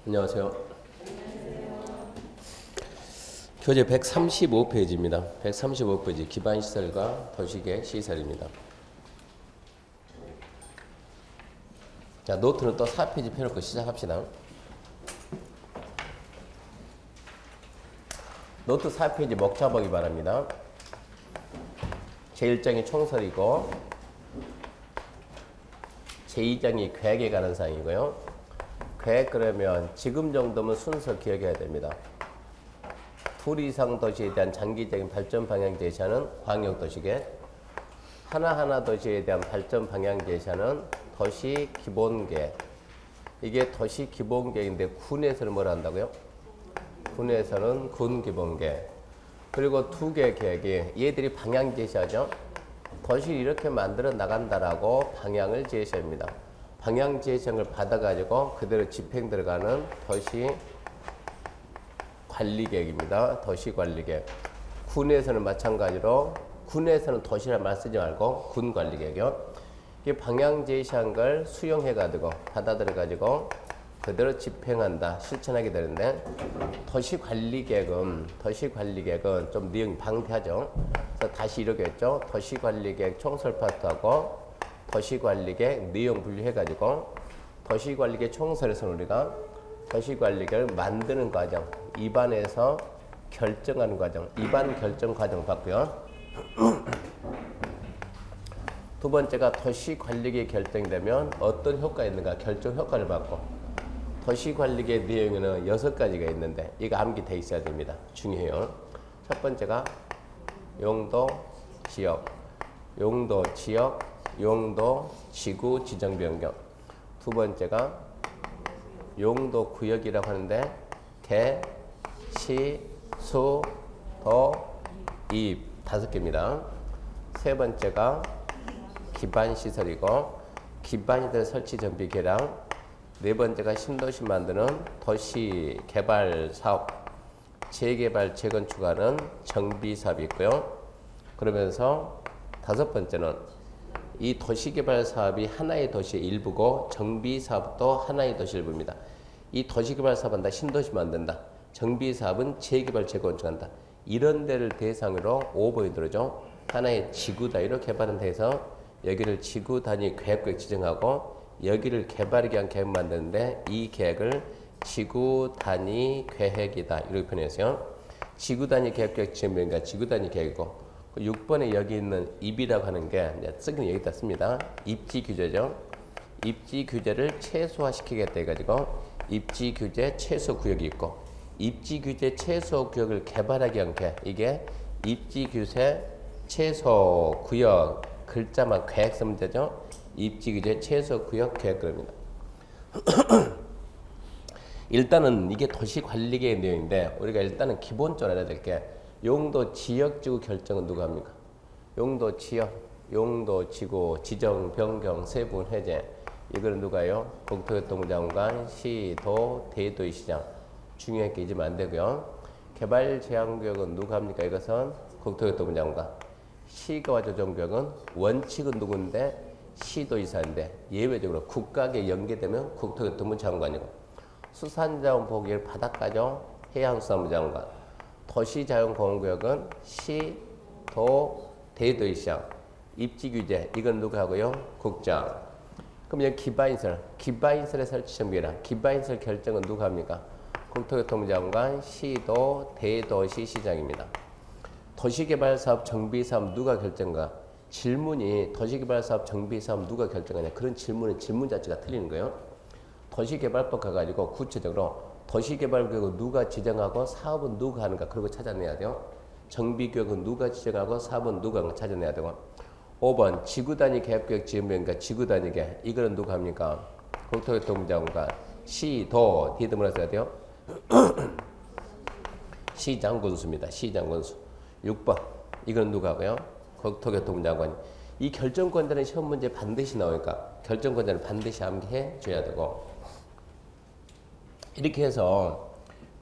안녕하세요. 교재 135페이지입니다. 135페이지 기반시설과 도시계 시설입니다. 자, 노트는 또 4페이지 펴놓고 시작합시다. 노트 4페이지 목차보기 바랍니다. 제1장이 총설이고 제2장이 계획에 관한 사항이고요. 계획 그러면 지금 정도면 순서 기억해야 됩니다. 둘 이상 도시에 대한 장기적인 발전 방향 제시하는 광역도시계획, 하나하나 도시에 대한 발전 방향 제시하는 도시 기본계획. 이게 도시 기본계획인데 군에서는 뭘 한다고요? 군에서는 군 기본계획. 그리고 두 개의 계획이 얘들이 방향 제시하죠. 도시를 이렇게 만들어 나간다라고 방향을 제시합니다. 방향 제시를 받아가지고 그대로 집행 들어가는 도시 관리계획입니다. 도시 관리계획. 군에서는 마찬가지로 군에서는 도시란 말 쓰지 말고 군 관리계획이요. 이 방향 제시한 걸 수용해가지고 받아들여가지고 그대로 집행한다, 실천하게 되는데 도시 관리계획은 좀 내용이 방대하죠. 그래서 다시 이렇게 했죠. 도시 관리계획 총설 파트하고 도시관리계획 내용 분류해가지고 도시관리계획 총설에서 우리가 도시관리계획을 만드는 과정, 입안에서 결정하는 과정, 입안 결정 과정 봤고요. 두 번째가 도시관리계획 결정되면 어떤 효과가 있는가 결정 효과를 봤고, 도시관리계획 내용에는 6가지가 있는데 이거 암기돼 있어야 됩니다. 중요해요. 첫 번째가 용도, 지역, 용도, 지역, 용도, 지구, 지정 변경. 두 번째가 용도 구역이라고 하는데 개, 시, 수, 도, 입 5개입니다. 세 번째가 기반시설이고 기반시설 설치 정비 개량. 네 번째가 신도시 만드는 도시 개발 사업, 재개발 재건축하는 정비 사업이 있고요. 그러면서 5번째는 이 도시개발 사업이 하나의 도시의 일부고 정비사업도 하나의 도시 일부입니다. 이 도시개발 사업은 다 신도시 만든다. 정비사업은 재개발 재건축한다. 이런 데를 대상으로 5번이죠. 하나의 지구 단위로 개발은 돼서 여기를 지구 단위 계획 지정하고 여기를 개발하기 위한 계획 만드는데 이 계획을 지구 단위 계획이다. 이렇게 표현했어요. 지구 단위 계획 지정비니까 지구 단위 계획이고 6번에 여기 있는 입이라고 하는 게 쓰기는 여기다 씁니다. 입지 규제죠. 입지 규제를 최소화시키겠다 해가지고 입지 규제 최소 구역이 있고 입지 규제 최소 구역을 개발하기 위한 게 이게 입지 규제 최소 구역 글자만 계획 쓰면 되죠. 입지 규제 최소 구역 계획 그럽니다. 일단은 이게 도시관리계획 내용인데 우리가 일단은 기본적으로 알아야 될 게 용도 지역지구 결정은 누가 합니까? 용도 지역, 용도 지구, 지정, 변경, 세분, 해제. 이거는 누가요? 국토교통부 장관, 시도, 대도시장. 중요하게 잊으면 안 되고요. 개발 제한구역은 누가 합니까? 이것은 국토교통부 장관. 시가와 조정구역은 원칙은 누군데? 시도지사인데 예외적으로 국가계 연계되면 국토교통부 장관이고 수산자원보호구역 바닷가죠? 해양수산부 장관. 도시자연공원구역은 시, 도, 대도시장. 입지규제 이건 누가 하고요? 국장. 그럼 여기 기반시설의 설치 정비랑 기반시설 결정은 누가 합니까? 국토교통부 장관, 시도, 대도시 시장입니다. 도시개발사업 정비사업 누가 결정가? 질문이 도시개발사업 정비사업 누가 결정하냐? 그런 질문은 질문 자체가 틀리는 거예요. 도시개발법 가가지고 구체적으로 도시개발구역은 누가 지정하고 사업은 누가 하는가 그런 거 찾아내야 돼요. 정비구역은 누가 지정하고 사업은 누가 하는가 찾아내야 되고 5번 지구단위 계획구역 지정비니까 지구단위 계획 이거는 누가 합니까? 국토교통부 장관 시도 뒤에 뭐라 써야 돼요? 시장군수입니다. 시장군수 6번 이거는 누가 하고요? 국토교통부 장관이 이 결정권자는 시험 문제 반드시 나오니까 결정권자는 반드시 암기해 줘야 되고 이렇게 해서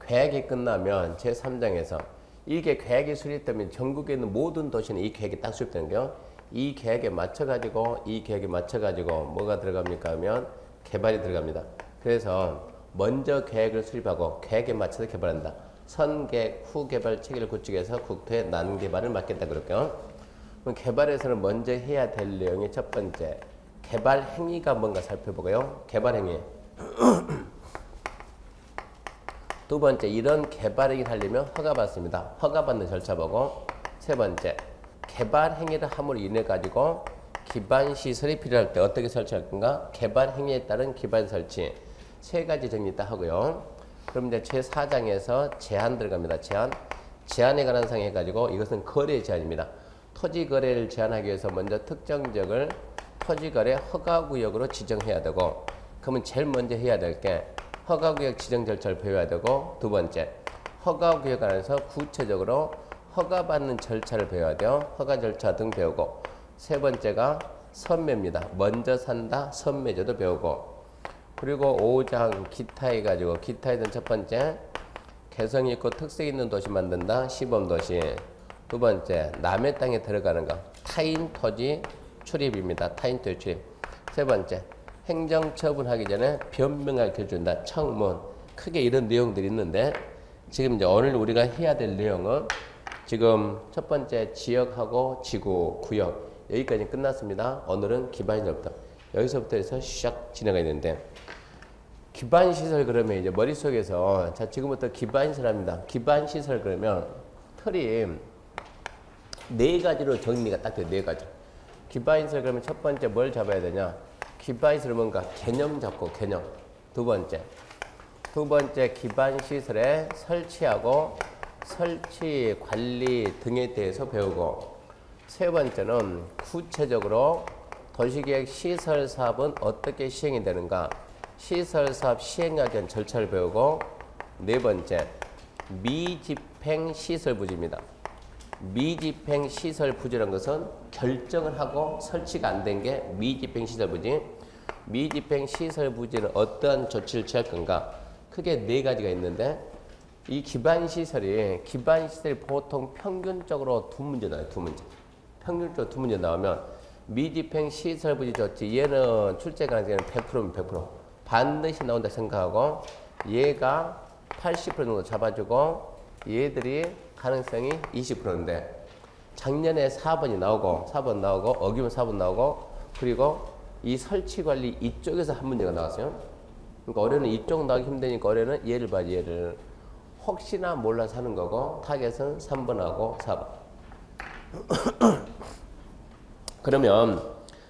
계획이 끝나면 제3장에서 이게 계획이 수립되면 전국에 있는 모든 도시는 이 계획이 딱 수립되는 거예요. 이 계획에 맞춰가지고 뭐가 들어갑니까 하면 개발이 들어갑니다. 그래서 먼저 계획을 수립하고 계획에 맞춰서 개발한다. 선계획, 후개발 체계를 구축해서 국토의 난개발을 맡겠다 그럴게요. 그럼 개발에서는 먼저 해야 될 내용이 첫 번째, 개발 행위가 뭔가 살펴보고요. 개발 행위. 두 번째, 이런 개발 행위를 하려면 허가받습니다. 허가받는 절차 보고. 세 번째, 개발 행위를 함으로 인해 가지고 기반 시설이 필요할 때 어떻게 설치할 건가? 개발 행위에 따른 기반 설치. 세 가지 정리 딱 하고요. 그럼 이제 제4장에서 제한 들어갑니다. 제한에 관한 사항 해가지고 이것은 거래 제한입니다. 토지 거래를 제한하기 위해서 먼저 특정 지역을 토지 거래 허가 구역으로 지정해야 되고, 그러면 제일 먼저 해야 될 게 허가 구역 지정 절차를 배워야 되고, 두 번째 허가 구역 안에서 구체적으로 허가받는 절차를 배워야 돼요. 허가 절차 등 배우고, 세 번째가 선매입니다. 먼저 산다 선매제도 배우고, 그리고 5장 기타 해가지고 기타에는 첫 번째 개성 있고 특색 있는 도시 만든다 시범도시. 두 번째 남의 땅에 들어가는 거 타인 토지 출입입니다. 타인 토지 출입. 세 번째 행정처분하기 전에 변명할 결준다 청문. 크게 이런 내용들이 있는데, 지금 이제 오늘 우리가 해야 될 내용은 지금 첫 번째 지역하고 지구 구역 여기까지 끝났습니다. 오늘은 기반시설부터 여기서부터 해서 시작 진행해야 되는데, 기반시설 그러면 이제 머릿속에서 자 지금부터 기반시설 합니다. 기반시설 그러면 틀이 네 가지로 정리가 딱 돼요. 네 가지. 기반시설 그러면 첫 번째 뭘 잡아야 되냐? 기반시설은 뭔가 개념 잡고 개념. 두 번째 기반시설의 설치하고 설치 관리 등에 대해서 배우고, 세 번째는 구체적으로 도시계획 시설사업은 어떻게 시행이 되는가, 시설사업 시행하기 위한 절차를 배우고, 네 번째 미집행시설부지입니다. 미집행시설부지라는 것은 결정을 하고 설치가 안 된 게 미집행시설부지. 미집행시설부지는 어떠한 조치를 취할 건가? 크게 네 가지가 있는데, 이 기반시설이 보통 평균적으로 두 문제 나와요. 두 문제. 평균적으로 두 문제 나오면 미집행시설부지 조치, 얘는 출제 가능성은 100%면 100%. 반드시 나온다 생각하고, 얘가 80% 정도 잡아주고 얘들이 가능성이 20%인데 작년에 4번 나오고 어기면 4번 나오고, 그리고 이 설치관리 이쪽에서 한 문제가 나왔어요. 그러니까 올해는 이쪽 나오기 힘드니까 올해는 얘를 봐야지. 얘를 혹시나 몰라서 하는 거고, 타겟은 3번하고 4번. 그러면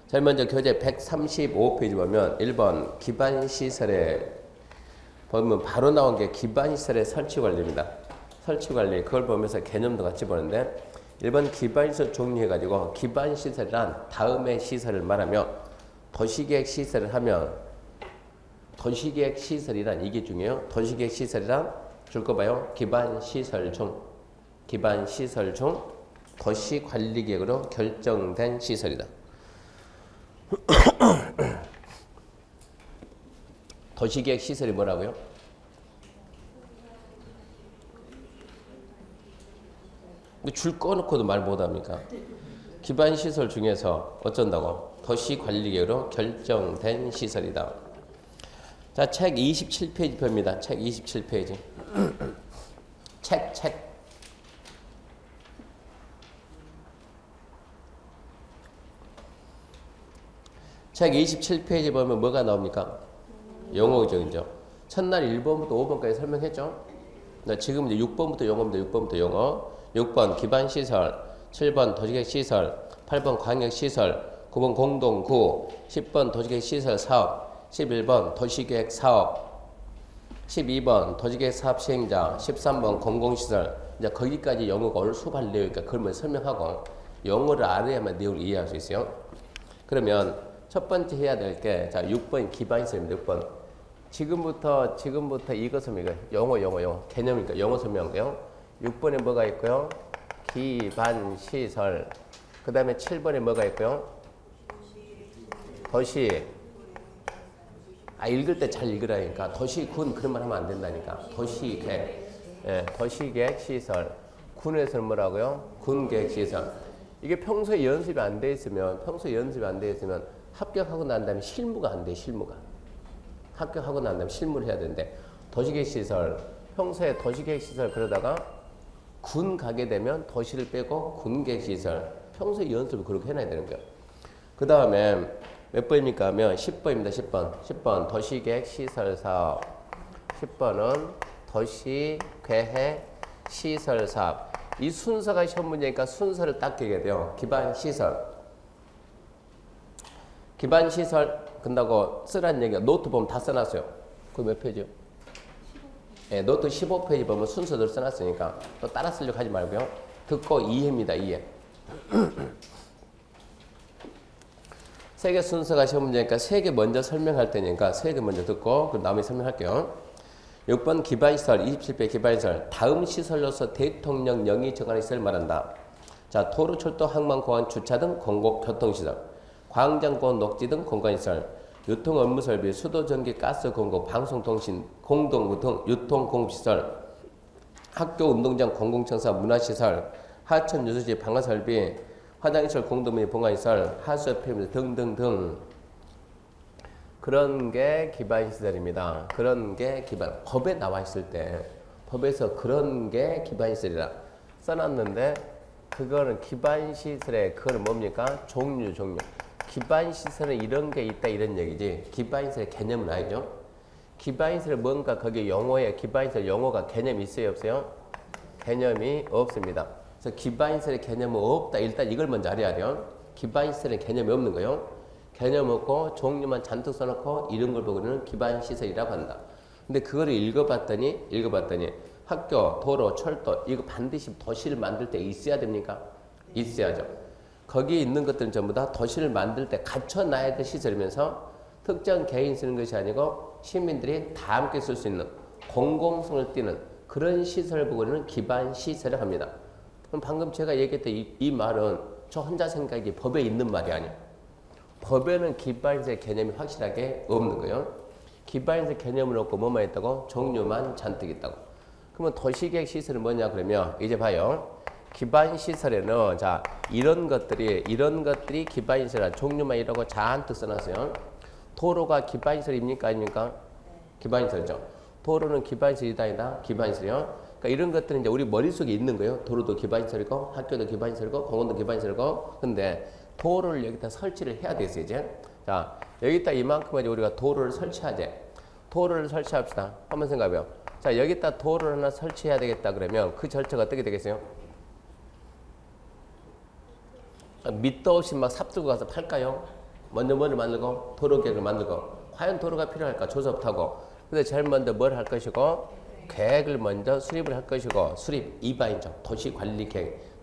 제일 먼저 교재 135페이지 보면 1번 기반시설에 보면 바로 나온 게 기반시설의 설치관리입니다. 설치관리 그걸 보면서 개념도 같이 보는데, 1번 기반시설 정리해가지고 기반시설이란 다음의 시설을 말하며 도시계획 시설을 하면 도시계획 시설이란 이게 중요해요. 도시계획 시설이란 줄 거 봐요. 기반시설 중 도시관리계획으로 결정된 시설이다. 도시계획 시설이 뭐라고요? 줄 꺼놓고도 말 못합니까? 기반시설 중에서 어쩐다고? 도시관리계획으로 결정된 시설이다. 자, 책 27페이지 펴입니다. 책 27페이지. 책. 책 27페이지 보면 뭐가 나옵니까? 영어죠. 첫날 1번부터 5번까지 설명했죠? 지금 이제 6번부터 영어입니다. 6번부터 영어. 6번 기반시설, 7번 도시계획시설, 8번 광역시설, 9번 공동구, 10번 도시계획시설 사업, 11번 도시계획 사업, 12번 도시계획 사업 시행자, 13번 공공시설. 이제 거기까지 영어가 오늘 수업할 내용이니까 그걸 먼저 설명하고, 영어를 알아야만 내용을 이해할 수 있어요. 그러면 첫 번째 해야 될 게, 자, 6번 기반시설입니다. 6번. 지금부터 이거 설명, 영어. 개념이니까 영어 설명한 거요. 6번에 뭐가 있고요? 기반시설. 그 다음에 7번에 뭐가 있고요? 도시. 읽을 때 잘 읽으라니까. 도시군 그런 말 하면 안 된다니까. 도시계획. 예, 도시계획 시설. 군에서는 뭐라고요? 군계획 시설. 이게 평소에 연습이 안 돼 있으면 합격하고 난 다음에 실무가 안 돼, 실무가. 합격하고 난 다음에 실무를 해야 되는데 도시계획시설 평소에 도시계획시설 그러다가 군 가게 되면 도시를 빼고 군계획시설 평소에 연습을 그렇게 해놔야 되는 거예요. 그 다음에 몇 번입니까 하면 10번입니다. 10번 도시계획시설사업 10번은 도시계획시설사업 이 순서가 시험 문제니까 순서를 딱 기억해야 돼요. 기반시설 끝나고 쓰라는 얘기가 노트 보면 다 써놨어요. 그게 몇 페이지요? 네, 노트 15페이지 보면 순서대로 써놨으니까 또 따라 쓰려고 하지 말고요. 듣고 이해입니다. 이해. 세 개 순서가 시험 문제니까 세 개 먼저 설명할 테니까 세 개 먼저 듣고 그럼 나머지 설명할게요. 6번 기반시설 27배 기반시설 다음 시설로서 대통령 영이 정하는 시설을 말한다. 자, 도로, 철도, 항만, 공항, 주차 등 공공교통시설 광장, 공원, 녹지 등 공간시설 유통 업무 설비, 수도, 전기, 가스, 공급, 방송, 통신, 공동, 유통, 공급시설 학교, 운동장, 공공청사, 문화시설 하천, 유수지, 방화설비 화장시설, 공동묘지, 봉화시설 하수업, 폐물 등등등 그런 게 기반시설입니다. 그런 게 기반. 법에 나와 있을 때 법에서 그런 게 기반시설이라 써놨는데 그거는 기반시설의 그거는 뭡니까? 종류. 기반시설은 이런 게 있다 이런 얘기지 기반시설의 개념은 아니죠. 기반시설은 뭔가 거기 용어에 기반시설 용어가 개념이 있어요 없어요? 개념이 없습니다. 그래서 기반시설의 개념은 없다. 일단 이걸 먼저 알아야 돼요. 기반시설의 개념이 없는 거예요. 개념 없고 종류만 잔뜩 써놓고 이런 걸 보고는 기반시설이라고 한다. 근데 그거를 읽어봤더니 학교, 도로, 철도 이거 반드시 도시를 만들 때 있어야 됩니까? 있어야죠. 거기에 있는 것들은 전부 다 도시를 만들 때 갖춰놔야 될 시설이면서 특정 개인 쓰는 것이 아니고 시민들이 다 함께 쓸 수 있는 공공성을 띠는 그런 시설을 보고는 기반시설을 합니다. 그럼 방금 제가 얘기했던 이 말은 저 혼자 생각이 법에 있는 말이 아니에요. 법에는 기반시설 개념이 확실하게 없는 거예요. 기반시설 개념을 없고 뭐만 있다고? 종류만 잔뜩 있다고. 그러면 도시계획 시설은 뭐냐 그러면 이제 봐요. 기반시설에는 자 이런 것들이 기반시설이라 종류만 이라고 잔뜩 써놨어요. 도로가 기반시설입니까 아닙니까? 기반시설이죠. 도로는 기반시설이다 아니다? 기반시설이요. 그러니까 이런 것들은 이제 우리 머릿속에 있는 거예요. 도로도 기반시설이고 학교도 기반시설이고 공원도 기반시설이고 근데 도로를 여기다 설치를 해야 되겠어요 이제. 자 여기다 이만큼 이제 우리가 도로를 설치하재. 도로를 설치합시다. 한번 생각해봐요. 자 여기다 도로를 하나 설치해야 되겠다 그러면 그 절차가 어떻게 되겠어요? 밑도 없이 막 삽 들고 가서 팔까요? 먼저 뭐를 만들고 도로 계획을 만들고 과연 도로가 필요할까? 조사부터하고 근데 제일 먼저 뭘 할 것이고 계획을 먼저 수립을 할 것이고 수립 2번이죠.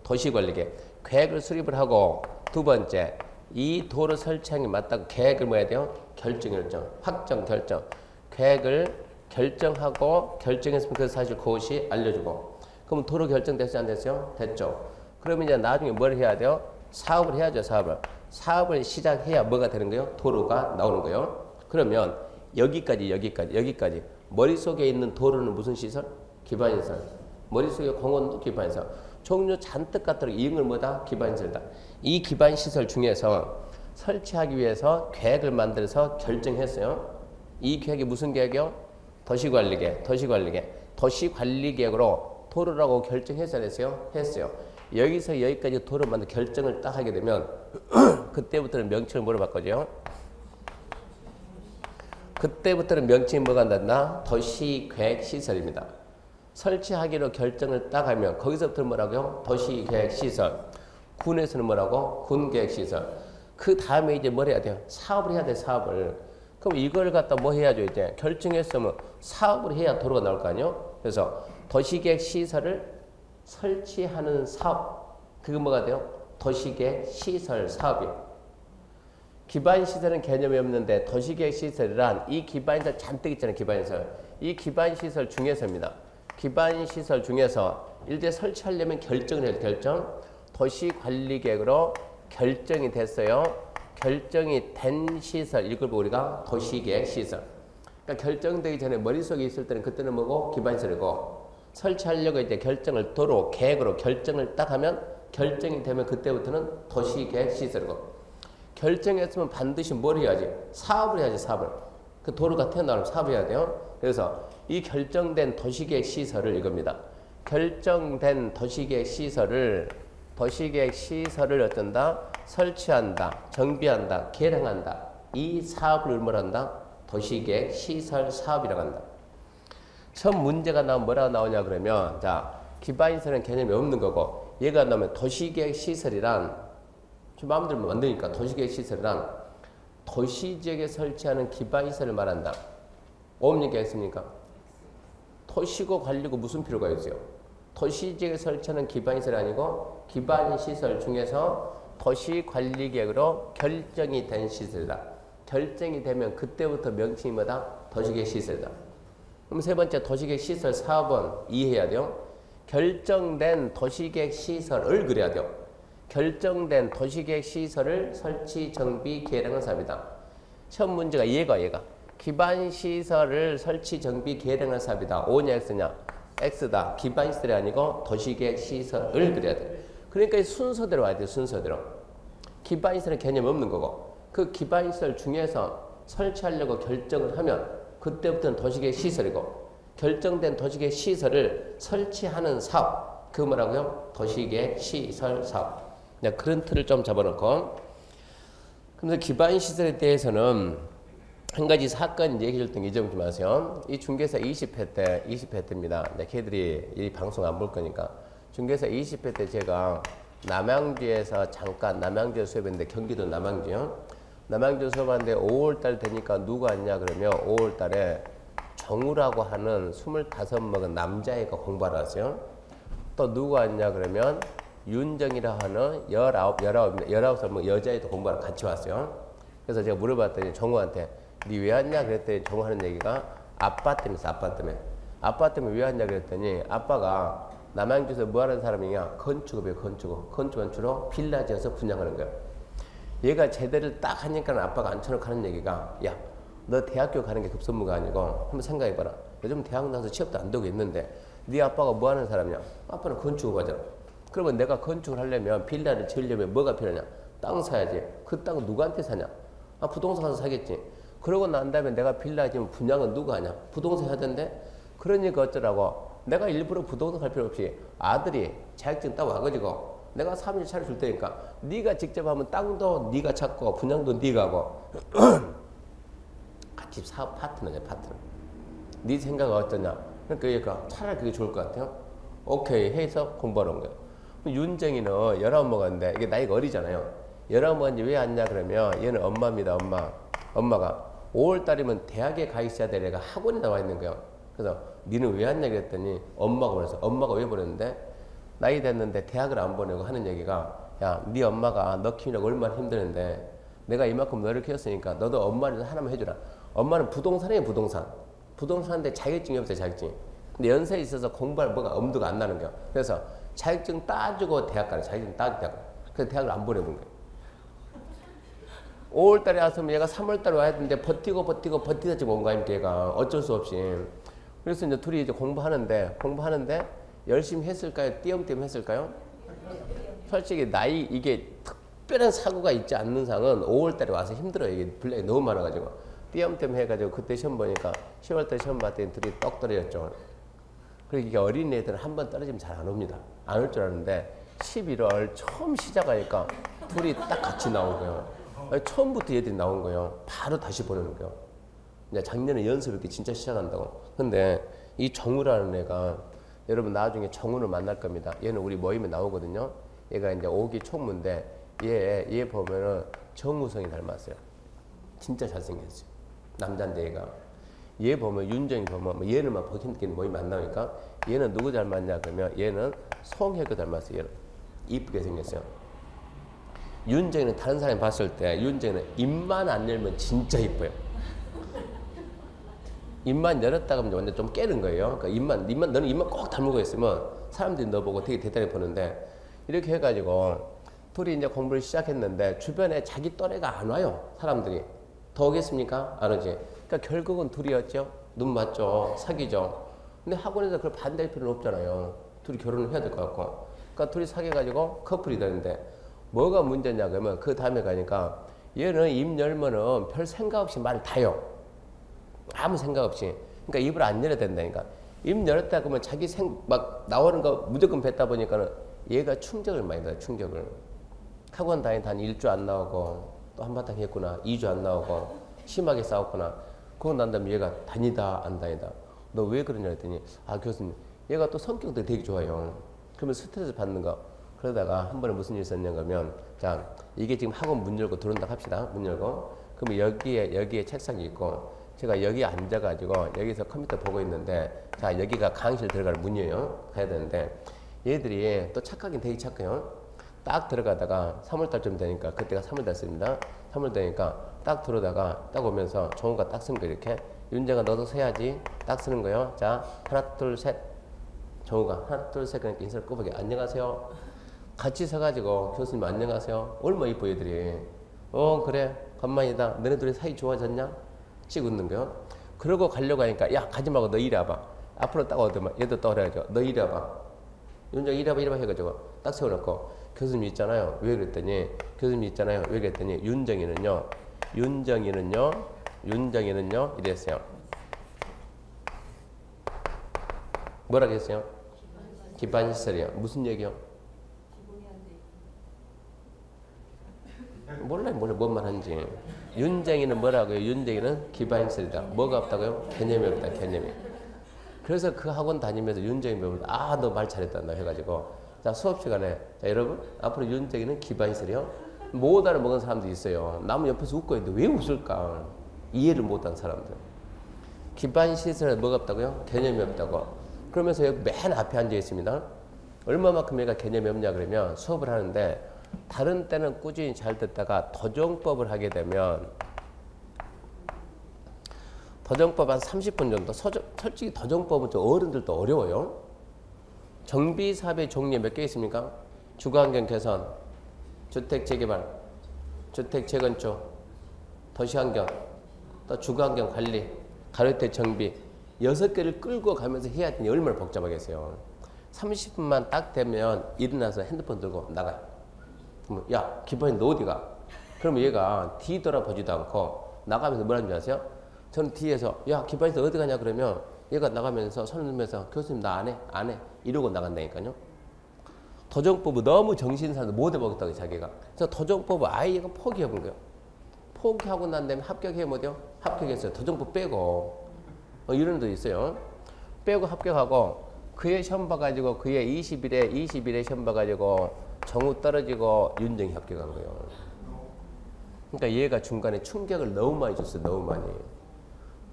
도시관리계획 계획을 수립을 하고 두 번째 이 도로 설치하는 게 맞다고 계획을 뭐 해야 돼요? 확정 결정 계획을 결정하고 결정했으면 그 사실 그것이 알려주고 그럼 도로 결정됐어요 안 됐어요? 됐죠. 그러면 이제 나중에 뭘 해야 돼요? 사업을 해야죠. 사업을 시작해야 뭐가 되는 거예요? 도로가 나오는 거예요. 그러면 여기까지 머릿속에 있는 도로는 무슨 시설? 기반시설. 머릿속에 공원도 기반시설. 종류 잔뜩 갖도록 이런 걸 뭐다? 기반시설이다. 이 기반시설 중에서 설치하기 위해서 계획을 만들어서 결정했어요. 이 계획이 무슨 계획이요? 도시관리계획. 도시관리계획으로 도로라고 결정했어야 했어요? 했어요. 여기서 여기까지 도로 만들 결정을 딱 하게 되면 그때부터는 명칭을 뭐로 바꿔줘요? 그때부터는 명칭이 뭐가 난다? 도시계획시설입니다. 설치하기로 결정을 딱 하면 거기서부터 뭐라고요? 도시계획시설. 군에서는 뭐라고? 군계획시설. 그 다음에 이제 뭘 해야 돼요? 사업을 해야 돼, 사업을. 그럼 이걸 갖다 뭐 해야죠, 이제? 결정했으면 사업을 해야 도로가 나올 거 아니에요? 그래서 도시계획시설을 설치하는 사업. 그게 뭐가 돼요? 도시계획시설 사업이에요. 기반시설은 개념이 없는데 도시계획시설이란 이 기반시설 잔뜩 있잖아요. 기반시설. 이 기반시설 중에서입니다. 기반시설 중에서 일대 설치하려면 결정을 해야 돼요. 결정. 도시관리계획으로 결정이 됐어요. 결정이 된 시설. 이걸 보고 우리가 도시계획시설. 그러니까 결정되기 전에 머릿속에 있을 때는 그때는 뭐고? 기반시설이고 설치하려고 이제 결정을 도로 계획으로 결정을 딱 하면 결정이 되면 그때부터는 도시계획시설이고 결정했으면 반드시 뭘 해야지? 사업을 해야지, 사업을. 그 도로가 태어나면 사업해야 돼요. 그래서 이 결정된 도시계획 시설을 이겁니다. 결정된 도시계획 시설을 어쩐다? 설치한다, 정비한다, 개량한다. 이 사업을 뭐란다? 도시계획 시설 사업이라고 한다. 처음 문제가 나오면 뭐라고 나오냐 그러면 자 기반시설은 개념이 없는 거고 얘가 나오면 도시계획 시설이란 좀 마음대로 만드니까 도시계획 시설이란 도시지역에 설치하는 기반시설을 말한다. 뭡니까 했습니까? 도시고 관리고 무슨 필요가 있어요? 도시지역에 설치하는 기반시설이 아니고 기반시설 중에서 도시관리계획으로 결정이 된 시설이다. 결정이 되면 그때부터 명칭이 뭐다? 도시계획 시설이다. 그럼 세 번째 도시계획 시설 사업은 이해해야 돼요. 결정된 도시계획 시설을 그려야 돼요. 결정된 도시계획 시설을 설치, 정비, 개량하는 사업이다. 처음 문제가 얘가 기반시설을 설치, 정비, 개량하는 사업이다. O냐 X냐? X다. 기반시설이 아니고 도시계획 시설을 그려야 돼. 그러니까 이 순서대로 와야 돼. 순서대로. 기반시설은 개념 없는 거고 그 기반시설 중에서 설치하려고 결정을 하면 그때부터는 도시계획 시설이고 결정된 도시계획 시설을 설치하는 사업 그거 뭐라고요? 도시계획 시설 사업. 그런 틀을 좀 잡아놓고 그런데 기반시설에 대해서는 한 가지 사건 얘기해 줄 때 이 점 좀 아세요. 이 중개사 20회 때입니다. 걔들이 이 방송 안 볼 거니까 중개사 20회 때 제가 남양주에서 잠깐 남양주에 수업했는데 경기도 남양주요. 남양주 수업하는데 5월달 되니까 누가 왔냐 그러면 5월달에 정우라고 하는 25 먹은 남자애가 공부하러 왔어요. 또 누가 왔냐 그러면 윤정이라 하는 19살 먹은 여자애도 공부하러 같이 왔어요. 그래서 제가 물어봤더니 정우한테 니 왜 왔냐 그랬더니 정우 하는 얘기가 아빠 때문에 있어. 아빠 때문에 왜 왔냐 그랬더니 아빠가 남양주에서 뭐 하는 사람이냐 건축업이에요. 건축으로 빌라 지어서 분양하는 거예요. 얘가 제대를 딱 하니까 아빠가 앉혀놓고 하는 얘기가 야 너 대학교 가는 게 급선무가 아니고 한번 생각해봐라. 요즘 대학 나와서 취업도 안 되고 있는데 네 아빠가 뭐 하는 사람이냐? 아빠는 건축업 하잖아. 그러면 내가 건축을 하려면 빌라를 지으려면 뭐가 필요하냐? 땅 사야지. 그 땅은 누구한테 사냐? 부동산 가서 사겠지. 그러고 난 다음에 내가 빌라 지으면 분양은 누가 하냐? 부동산 해야 되는데 그러니까 어쩌라고 내가 일부러 부동산 갈 필요 없이 아들이 자격증 따 와가지고 내가 사무실 차려줄 테니까 네가 직접 하면 땅도 네가 찾고 분양도 네가 하고 같이 사업 파트너냐. 네 생각은 어떠냐. 그러니까 차라리 그게 좋을 것 같아요. 오케이 해서 공부하러 온 거예요. 윤정이는 19 먹었는데 이게 나이가 어리잖아요. 19 먹었는지 왜 왔냐 그러면 얘는 엄마입니다. 엄마가 5월달이면 대학에 가 있어야 될 애가 학원에 나와 있는 거예요. 그래서 니는 왜 왔냐 그랬더니 엄마가 그래서 엄마가 왜 보냈는데 나이 됐는데 대학을 안 보내고 하는 얘기가 야, 네 엄마가 너 키우려고 얼마나 힘드는데 내가 이만큼 너를 키웠으니까 너도 엄마를 하나만 해주라. 엄마는 부동산이에요. 부동산인데 자격증이 없어요. 자격증. 근데 연세에 있어서 공부할 뭐가 엄두가 안 나는 거예요. 그래서 자격증 따주고 대학 가래. 자격증 따주고 대학 가래. 그래서 대학을 안 보내본 거예요. 5월달에 왔으면 얘가 3월달에 와야 되는데 버티다 지금 온 거 아닙니까 얘가. 어쩔 수 없이. 그래서 이제 둘이 이제 공부하는데 열심히 했을까요? 띄엄띄엄 했을까요? 솔직히 이게 특별한 사고가 있지 않는 상은 5월달에 와서 힘들어요. 이게 분량이 너무 많아가지고. 띄엄띄엄 해가지고 그때 시험 보니까 10월달에 시험 봤더니 둘이 떡 떨어졌죠. 그러니까 어린애들은 한 번 떨어지면 잘 안 옵니다. 안 올 줄 알았는데 11월 처음 시작하니까 둘이 딱 같이 나온 거예요. 처음부터 얘들이 나온 거예요. 바로 다시 보내는 거예요. 작년에 연습 이렇게 진짜 시작한다고. 근데 이 정우라는 애가 여러분 나중에 정우를 만날 겁니다. 얘는 우리 모임에 나오거든요. 얘가 이제 5기 총무인데 얘 보면은 정우성이 닮았어요. 진짜 잘생겼어요. 남자인데 얘가. 얘 보면 윤정이 보면 얘는 막 보기 힘들게 모임 안 나오니까 얘는 누구 닮았냐 그러면 얘는 송혜교 닮았어요. 얘는 이쁘게 생겼어요. 윤정이는 다른 사람이 봤을 때 윤정이는 입만 안 열면 진짜 이뻐요. 입만 열었다가 완전 좀 깨는 거예요. 그러니까 너는 입만 꼭 다물고 있으면 사람들이 너 보고 되게 대단히 보는데 이렇게 해가지고 둘이 이제 공부를 시작했는데 주변에 자기 또래가 안 와요. 사람들이. 더 오겠습니까? 안 오지. 그러니까 결국은 둘이었죠. 눈 맞죠. 사귀죠. 근데 학원에서 그걸 반대할 필요는 없잖아요. 둘이 결혼을 해야 될 것 같고. 그러니까 둘이 사귀어가지고 커플이 되는데 뭐가 문제냐 그러면 그 다음에 가니까 얘는 입 열면은 별 생각 없이 말을 다 해요. 아무 생각 없이. 그러니까 입을 안 열어야 된다니까. 입 열었다 그러면 자기 막 나오는 거 무조건 뱉다 보니까는 얘가 충격을 많이 받아요. 충격을. 학원 다니다 한 1주 안 나오고 또 한바탕 했구나. 2주 안 나오고 심하게 싸웠구나. 그거 난 다음에 얘가 다니다 안 다니다. 너 왜 그러냐 했더니 아 교수님 얘가 또 성격도 되게 좋아요. 그러면 스트레스 받는 거. 그러다가 한 번에 무슨 일이 있었냐 그러면 자 이게 지금 학원 문 열고 들어온다 합시다. 문 열고 그러면 여기에 책상이 있고 제가 여기 앉아가지고 여기서 컴퓨터 보고 있는데 자 여기가 강의실 들어갈 문이에요. 가야 되는데 얘들이 또 착하긴 되게 착해요. 딱 들어가다가 3월달쯤 되니까 그때가 3월 됐습니다. 3월 되니까 딱 들어다가 딱 오면서 정우가 딱 쓴 거 이렇게 윤재가 너도 서야지 딱 쓰는 거예요. 자 하나 둘 셋 정우가 하나 둘 셋 그러니까 인사를 꼬부게 안녕하세요. 같이 서가지고 교수님 안녕하세요. 얼마나 이뻐 얘들이. 그래 간만이다. 너네 둘이 사이 좋아졌냐? 찍 웃는 거요. 그러고 가려고 하니까 야 가지 말고 너 이리 와봐. 앞으로 딱 오더만 얘도 또 그래가지고 너 이리 와봐. 윤재가 이리 와봐 해가지고 딱 세워놓고 교수님 있잖아요. 왜 그랬더니 교수님 있잖아요. 왜 그랬더니 윤정이는요 이랬어요. 뭐라고 했어요? 기반시설이요. 무슨 얘기요? 몰라요. 뭔 말 하는지. 윤정이는 뭐라고요? 윤정이는 기반시설이다. 뭐가 없다고요? 개념이 없다. 개념이. 그래서 그 학원 다니면서 윤정이 배우면 아 너 말 잘했다 너 해가지고 자 수업 시간에 자 여러분 앞으로 윤정이는 기반시설이요. 못 알아먹은 사람도 있어요. 남은 옆에서 웃고 있는데 왜 웃을까? 이해를 못한 사람들. 기반시설에 뭐가 없다고요? 개념이 없다고. 그러면서 여기 맨 앞에 앉아 있습니다. 얼마만큼 얘가 개념이 없냐 그러면 수업을 하는데 다른 때는 꾸준히 잘 듣다가 도정법을 하게 되면 도정법 한 30분 정도 솔직히 도정법은 좀 어른들도 어려워요. 정비사업의 종류 몇 개 있습니까? 주거환경 개선, 주택재개발, 주택재건축, 도시환경, 또 주거환경 관리, 가로대 정비 6개를 끌고 가면서 해야 되니 얼마나 복잡하겠어요. 30분만 딱 되면 일어나서 핸드폰 들고 나가요. 그러면 야 기반이 너 어디 가? 그러면 얘가 뒤돌아보지도 않고 나가면서 뭐라는 줄 아세요? 저는 뒤에서 야 기반이 어디 가냐 그러면 얘가 나가면서 손을 들면서 교수님 나 안 해 이러고 나간다니까요. 도정법은 너무 정신사도 못 해보겠다고 자기가. 그래서 도정법을 아예 얘가 포기해본 거예요. 포기하고 난 다음에 합격해 못해요? 합격했어요. 도정법 빼고 이런 데 있어요. 빼고 합격하고 그의 시험 봐가지고 그의 20일에 시험 봐가지고 정우 떨어지고 윤정이 합격한 거예요. 그러니까 얘가 중간에 충격을 너무 많이 줬어요. 너무 많이.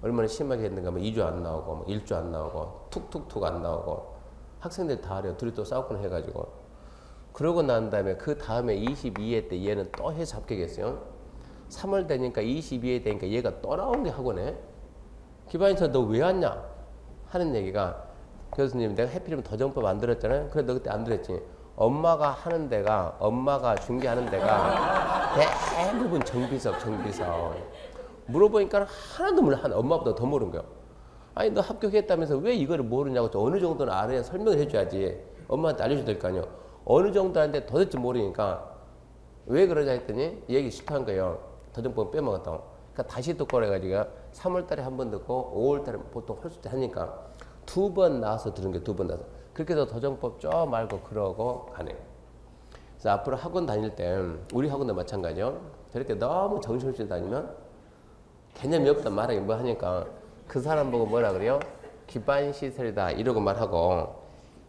얼마나 심하게 했는가 하면 2주 안 나오고 뭐 1주 안 나오고 툭툭툭 안 나오고 학생들 다 하려 둘이 또 싸우곤 해가지고 그러고 난 다음에 그 다음에 22회 때 얘는 또 해서 합격했어요. 3월 되니까 22회 되니까 얘가 또 나온 게 학원에 기반에서 너 왜 왔냐 하는 얘기가 교수님 내가 해필이면 도정법 안 들었잖아요. 그래 너 그때 안 들었지. 엄마가 중개하는 데가 대부분 정비석 물어보니까 하나도 몰라. 엄마보다 더 모르는 거야. 아니 너 합격했다면서 왜 이거를 모르냐고. 어느 정도는 알아야 설명을 해줘야지. 엄마한테 알려줘야 될 거 아니야. 어느 정도 하는데 도대체 모르니까 왜 그러자 했더니 얘기 싫다는 거예요. 도정법 빼먹었다고. 그러니까 다시 듣고 그래가지고 3월 달에 한 번 듣고 5월 달에 보통 홀수 때 하니까 2번 나와서 들은 게 2번 나와서. 그렇게 해서 도정법 쪄 말고 그러고 가네. 그래서 앞으로 학원 다닐 때 우리 학원도 마찬가지요. 저렇게 너무 정신없이 다니면 개념이 없단 말하기 뭐 하니까 그 사람 보고 뭐라 그래요? 기반시설이다 이러고 말하고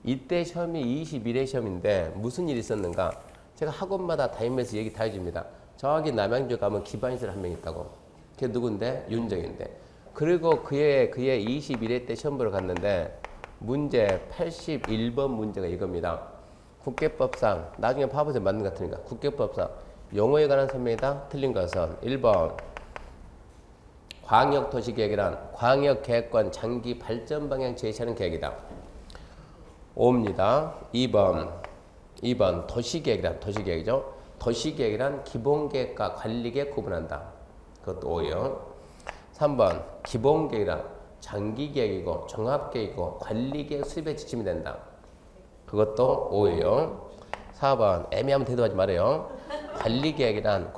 이때 시험이 21회 시험인데 무슨 일이 있었는가? 제가 학원마다 다니면서 얘기 다 해줍니다. 저기 남양주 가면 기반시설 한 명 있다고. 그게 누군데? 윤정인데. 그리고 그의 21회 때 시험 보러 갔는데 문제 81번 문제가 이겁니다. 국계법상 나중에 봐보세요. 맞는 것 같으니까. 국계법상 용어에 관한 설명이다. 틀린 것은 1번 광역도시계획이란 광역계획권 장기 발전 방향 제시하는 계획이다. 5입니다. 2번 도시계획이란 도시계획이죠. 도시계획이란 기본계획과 관리계획 구분한다. 그것도 5예요. 3번 기본계획이란 장기계획이고 종합계획이고 관리계획 수립에 지침이 된다. 그것도 5예요. 4번 애매하면 대답하지 말아요. 관리계획이란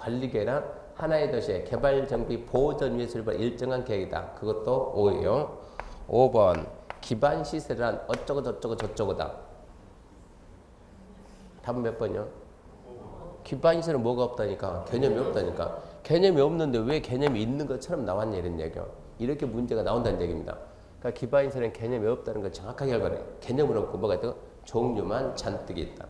하나의 도시의 개발 정비 보전 위에 설립할 일정한 계획이다. 그것도 O예요. 5번 기반 시설이란 어쩌고 저쩌고 저쩌고다. 답은 몇 번이요? 기반 시설은 뭐가 없다니까? 개념이 없다니까. 개념이 없는데 왜 개념이 있는 것처럼 나왔냐 이런 얘기요. 이렇게 문제가 나온다는 얘기입니다. 그러니까 기반 시설은 개념이 없다는 걸 정확하게 알거든요. 개념은 없고 뭐가 있다고? 종류만 잔뜩 있다.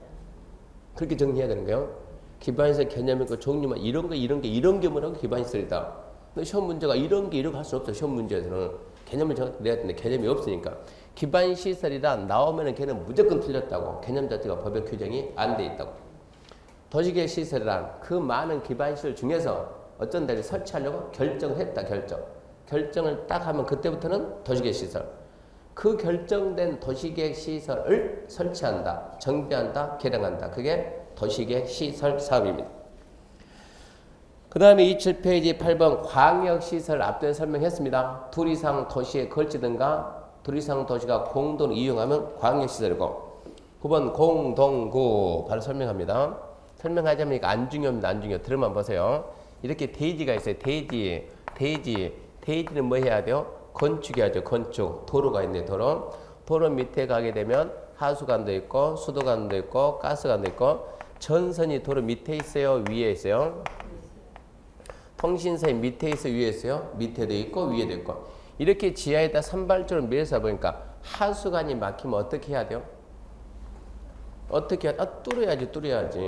그렇게 정리해야 되는 거예요. 기반시설 개념이 있고 종류만 이런 게 뭐라고 기반시설이다. 근데 시험 문제가 이런 게 할 수 없어. 시험 문제에서는 개념을 정확히 내야 되는데 개념이 없으니까 기반시설이라 나오면은 걔는 무조건 틀렸다고. 개념 자체가 법에 규정이 안 돼 있다고. 도시계획 시설이란 그 많은 기반시설 중에서 어떤 데를 설치하려고 결정을 했다. 결정을 딱 하면 그때부터는 도시계획 시설. 그 결정된 도시계획 시설을 설치한다, 정비한다, 개량한다. 그게 도시계획 시설 사업입니다. 그 다음에 27페이지 8번 광역시설 앞전에 설명했습니다. 둘 이상 도시에 걸치든가 둘 이상 도시가 공동으로 이용하면 광역시설이고 9번 공동구 바로 설명합니다. 설명하자면 이거 안 중요합니다. 안 중요. 들으면 보세요. 이렇게 대지가 있어요. 대지는 뭐 해야 돼요? 건축해야죠. 건축. 도로가 있네. 도로 밑에 가게 되면 하수관도 있고 수도관도 있고 가스관도 있고 전선이 도로 밑에 있어요? 위에 있어요? 통신선이 밑에 있어 위에 있어요? 밑에도 있고 위에도 있고 이렇게 지하에다 산발적으로 밀어서 보니까 하수관이 막히면 어떻게 해야 돼요? 어떻게 해야 뚫어야지.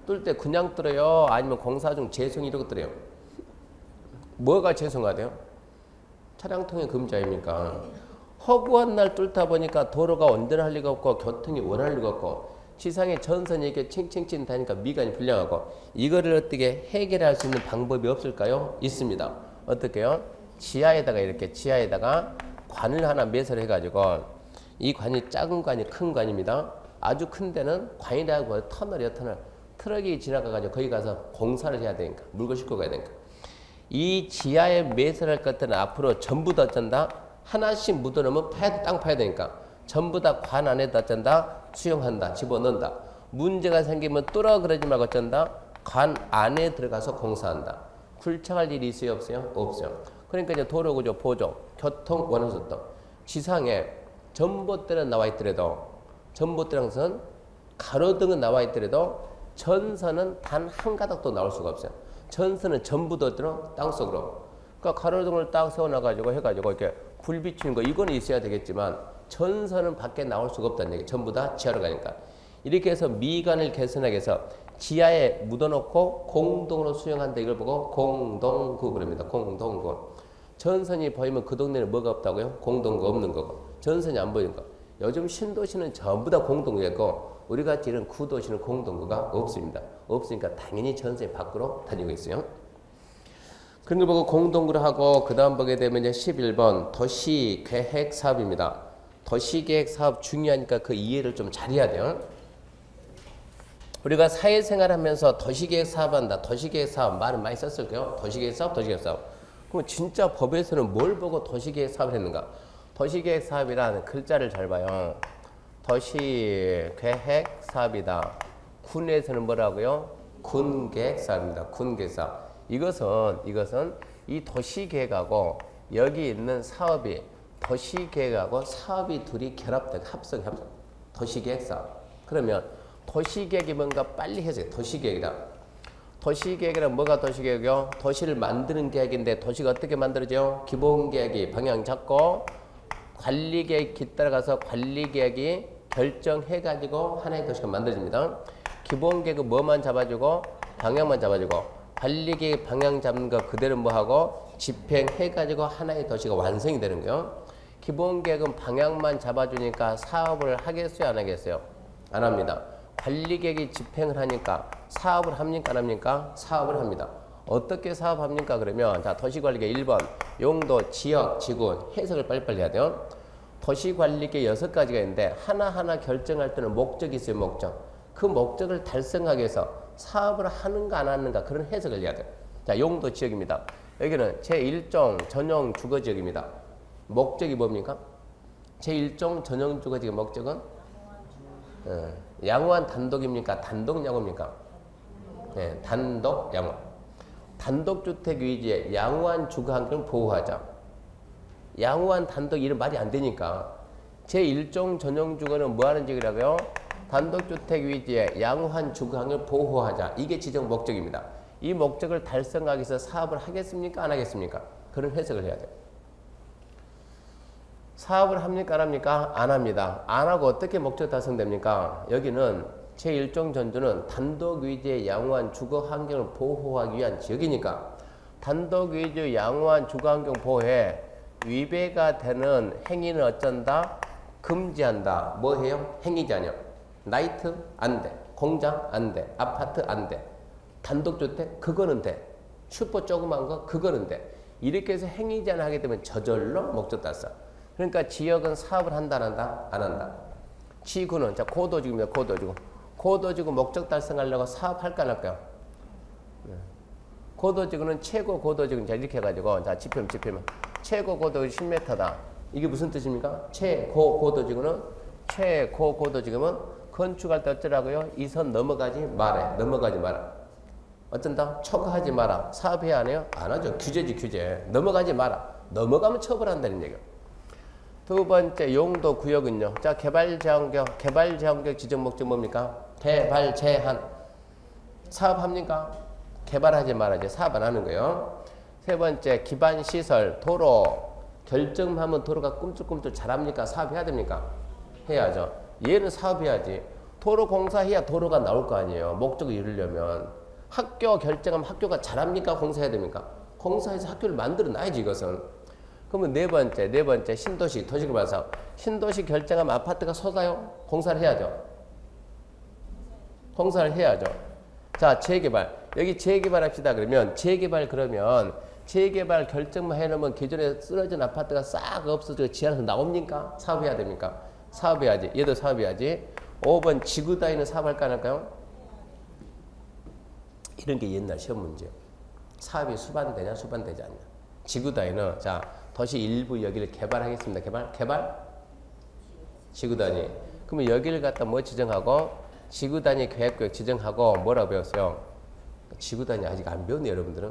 뚫을 때 그냥 뚫어요? 아니면 공사 중 재송 이러고 뚫어요? 뭐가 재송가 돼요? 차량 통행 금지 아닙니까? 허구한 날 뚫다 보니까 도로가 온전할 리가 없고 교통이 원할 리가 없고 지상에 전선이 이렇게 칭칭칭 다니까 미관이 불량하고 이거를 어떻게 해결할 수 있는 방법이 없을까요? 있습니다. 어떻게요? 지하에다가 관을 하나 매설해 가지고 이 관이 작은 관이 큰 관입니다. 아주 큰 데는 관이라고 터널이요. 트럭이 지나가 가지고 거기 가서 공사를 해야 되니까 물건 싣고 가야 되니까 이 지하에 매설할 것들은 앞으로 전부 다 어쩐다? 하나씩 묻어놓으면 땅 파야 되니까 전부 다 관 안에다 어쩐다? 수용한다. 집어넣는다. 문제가 생기면 뚫어 그러지 말고 어쩐다? 관 안에 들어가서 공사한다. 굴착할 일이 있어요? 없어요? 없어요. 그러니까 이제 도로구조, 보조, 교통, 원활소통. 지상에 전봇대는 나와 있더라도 전봇대랑선 가로등은 나와 있더라도 전선은 단 한 가닥도 나올 수가 없어요. 전선은 전부 다 들어 땅속으로. 그러니까 가로등을 딱 세워놔가지고 해가지고 이렇게 불 비추는 거 이거는 있어야 되겠지만 전선은 밖에 나올 수가 없다는 얘기. 전부 다 지하로 가니까. 이렇게 해서 미관을 개선하기 위해서 지하에 묻어놓고 공동으로 수용한다. 이걸 보고 공동구 그럽니다. 공동구. 전선이 보이면 그 동네는 뭐가 없다고요? 공동구 없는 거고. 전선이 안 보이는 거. 요즘 신도시는 전부 다 공동구였고 우리같이 이런 구도시는 공동구가 없습니다. 없으니까 당연히 전선이 밖으로 다니고 있어요. 그런 걸 보고 공동구를 하고 그 다음 보게 되면 이제 11번 도시계획 사업입니다. 도시계획 사업 중요하니까 그 이해를 좀 잘해야 돼요. 우리가 사회생활 하면서 도시계획 사업한다. 도시계획 사업 말은 많이 썼을 거예요. 도시계획 사업. 그럼 진짜 법에서는 뭘 보고 도시계획 사업을 했는가? 도시계획 사업이라는 글자를 잘 봐요. 도시계획 사업이다. 군에서는 뭐라고요? 군계획 사업입니다. 군계획 사업. 이것은 이 도시계획하고 여기 있는 사업이 도시계획하고 사업이 둘이 결합된 합성. 도시계획 사업. 그러면 도시계획이 뭔가 빨리 해석해. 도시계획이란 뭐가 도시계획이요? 도시를 만드는 계획인데 도시가 어떻게 만들어져요? 기본계획이 방향 잡고 관리계획 뒤따라가서 관리계획이 결정해가지고 하나의 도시가 만들어집니다. 기본계획은 뭐만 잡아주고 방향만 잡아주고 관리계획 방향 잡는 거 그대로 뭐하고 집행해가지고 하나의 도시가 완성이 되는 거예요. 기본계획은 방향만 잡아주니까 사업을 하겠어요? 안 하겠어요? 안 합니다. 관리계획이 집행을 하니까 사업을 합니까? 안 합니까? 사업을 합니다. 어떻게 사업합니까? 그러면 자 도시관리계 1번 용도, 지역, 지구 해석을 빨리빨리 해야 돼요. 도시관리계 6가지가 있는데 하나하나 결정할 때는 목적이 있어요. 목적. 그 목적을 달성하기 위해서 사업을 하는가 안 하는가 그런 해석을 해야 돼요. 자 용도, 지역입니다. 여기는 제1종 전용 주거지역입니다. 목적이 뭡니까? 제1종 전용 주거지역 목적은 양호한 단독입니까? 단독 양호입니까? 네, 단독 양호. 단독주택 위주의 양호한 주거 환경을 보호하자. 양호한 단독 이런 말이 안 되니까 제1종 전용주거는 뭐 하는 직이라고요? 단독주택 위주의 양호한 주거 환경을 보호하자. 이게 지정 목적입니다. 이 목적을 달성하기 위해서 사업을 하겠습니까? 안 하겠습니까? 그런 해석을 해야 돼요. 사업을 합니까? 안 합니까? 안 합니다. 안 하고 어떻게 목적 달성됩니까? 여기는 제1종 전주는 단독 위주의 양호한 주거 환경을 보호하기 위한 지역이니까 단독 위주 양호한 주거 환경 보호에 위배가 되는 행위는 어쩐다? 금지한다. 뭐 해요? 행위자녀. 나이트? 안 돼. 공장? 안 돼. 아파트? 안 돼. 단독주택? 그거는 돼. 슈퍼 조그만 거? 그거는 돼. 이렇게 해서 행위자녀 하게 되면 저절로 목적 달성. 그러니까 지역은 사업을 한다, 안 한다? 안 한다. 지구는, 자, 고도지구입니다. 고도지구. 고도지구 목적 달성하려고 사업할까, 안 할까요? 고도지구는 최고 고도지구, 자, 이렇게 해가지고, 자, 지표면. 최고 고도지구 10m다. 이게 무슨 뜻입니까? 최고 고도지구는, 최고 고도지구는 건축할 때 어쩌라고요? 이 선 넘어가지 마라. 넘어가지 마라. 어쩐다? 초과하지 마라. 사업해야 안 해요? 안 하죠. 규제지, 규제. 넘어가지 마라. 넘어가면 처벌한다는 얘기예요. 두 번째 용도 구역은요. 자, 개발 제한구역 지정 목적 뭡니까? 개발 제한. 사업합니까? 개발하지 말아야지. 사업 안 하는 거예요. 세 번째 기반 시설, 도로. 결정하면 도로가 꿈틀꿈틀 잘합니까? 사업해야 됩니까? 해야죠. 얘는 사업해야지. 도로 공사해야 도로가 나올 거 아니에요. 목적을 이루려면. 학교 결정하면 학교가 잘합니까? 공사해야 됩니까? 공사해서 학교를 만들어 놔야지 이것은. 그러면 네 번째 신도시 도시개발 사업. 신도시 결정하면 아파트가 쏟아요? 공사를 해야죠. 공사를 해야죠. 자, 재개발. 여기 재개발 합시다. 그러면 재개발 결정만 해놓으면 기존에 쓰러진 아파트가 싹 없어지고 지하에서 나옵니까? 사업해야 됩니까? 사업해야지. 얘도 사업해야지. 5번 지구 단위는 사업할까 안 할까요? 이런 게 옛날 시험 문제예요. 사업이 수반되냐 수반되지 않냐. 지구 단위는 자 도시 일부 여기를 개발하겠습니다. 개발 지구 단위. 그러면 여기를 갖다 뭐 지정하고 지구 단위 계획구역 지정하고 뭐라고 배웠어요? 지구 단위 아직 안 배웠네요, 여러분들은.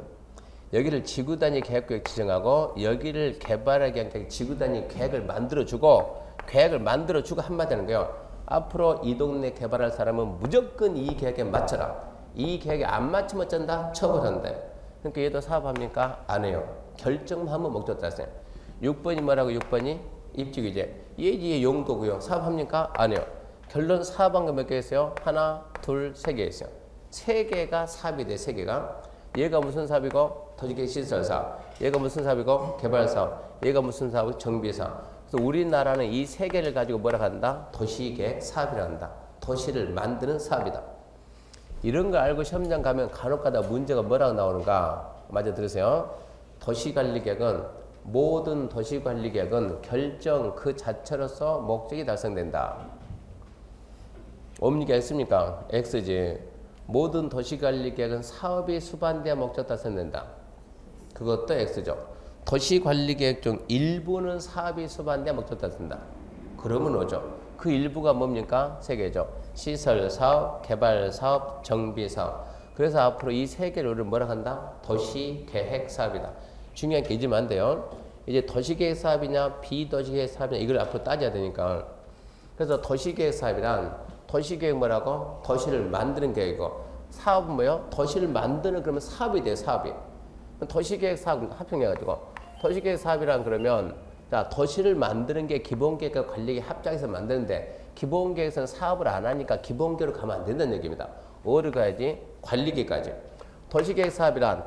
여기를 지구 단위 계획구역 지정하고 여기를 개발하기 위한 지구 단위 계획을 만들어주고 한마디 하는 거예요. 앞으로 이 동네 개발할 사람은 무조건 이 계획에 맞춰라. 이 계획에 안 맞추면 어쩐다? 처벌한다. 그러니까 얘도 사업합니까? 안 해요. 결정하면 목적 달성. 6번이 뭐라고? 6번이 입지규제. 예지의 용도고요. 사업합니까? 안 해요. 결론 사업한 거 몇 개 있어요? 하나, 둘, 세 개 있어요. 세 개가 사업이 돼, 세 개가. 얘가 무슨 사업이고? 도시계획 시설사업. 얘가 무슨 사업이고? 개발사업. 얘가 무슨 사업이고? 정비사업. 그래서 우리나라는 이 세 개를 가지고 뭐라 한다? 도시계획 사업이라 한다. 도시를 만드는 사업이다. 이런 거 알고 시험장 가면 간혹가다 문제가 뭐라고 나오는가? 맞아 들으세요. 도시관리계획은 모든 도시관리계획은 결정 그 자체로서 목적이 달성된다. 옵니까 X입니까? X지. 모든 도시관리계획은 사업이 수반돼야 목적 달성된다. 그것도 X죠. 도시관리계획 중 일부는 사업이 수반돼야 목적 달성된다. 그러면 오죠. 그 일부가 뭡니까? 세 개죠. 시설사업, 개발사업, 정비사업. 그래서 앞으로 이 세 개를 우리는 뭐라 한다? 도시계획사업이다. 중요한 게 잊으면 안 돼요. 이제 도시계획사업이냐 비도시계획사업이냐 이걸 앞으로 따져야 되니까. 그래서 도시계획사업이란 도시계획 뭐라고? 도시를 만드는 계획이고 사업은 뭐요? 도시를 만드는 그러면 사업이 돼요. 사업이. 도시계획사업 합평해가지고 도시계획사업이란 그러면 자 도시를 만드는 게 기본계획과 관리계획 합작해서 만드는데 기본계획에서는 사업을 안 하니까 기본계획으로 가면 안 된다는 얘기입니다. 어디로 가야지? 관리계획까지. 도시계획사업이란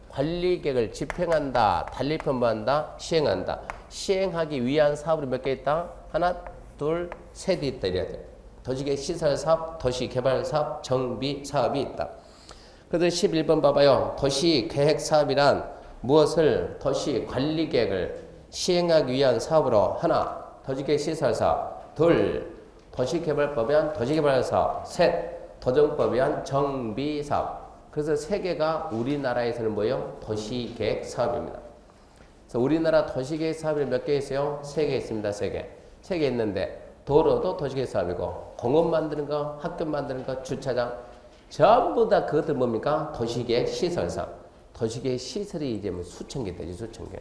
관리계획을 집행한다, 달리편 뭐한다, 시행한다. 시행하기 위한 사업이 몇 개 있다? 하나, 둘, 셋이 있다. 이래야 돼. 도시계획 시설사업, 도시개발사업, 정비사업이 있다. 그래서 11번 봐봐요. 도시계획사업이란 무엇을 도시관리계획을 시행하기 위한 사업으로 하나, 도시계획 시설사업, 둘, 도시개발법에 의한 도시개발사업, 셋, 도정법에 의한 정비사업. 그래서 세 개가 우리나라에서는 뭐예요? 도시계획 사업입니다. 그래서 우리나라 도시계획 사업이 몇 개 있어요? 세 개 있습니다. 세 개. 세 개 있는데 도로도 도시계획 사업이고 공원 만드는 거, 학교 만드는 거, 주차장 전부 다 그것들 뭡니까? 도시계획 시설상. 도시계획 시설이 이제 뭐 수천 개 되지, 수천 개.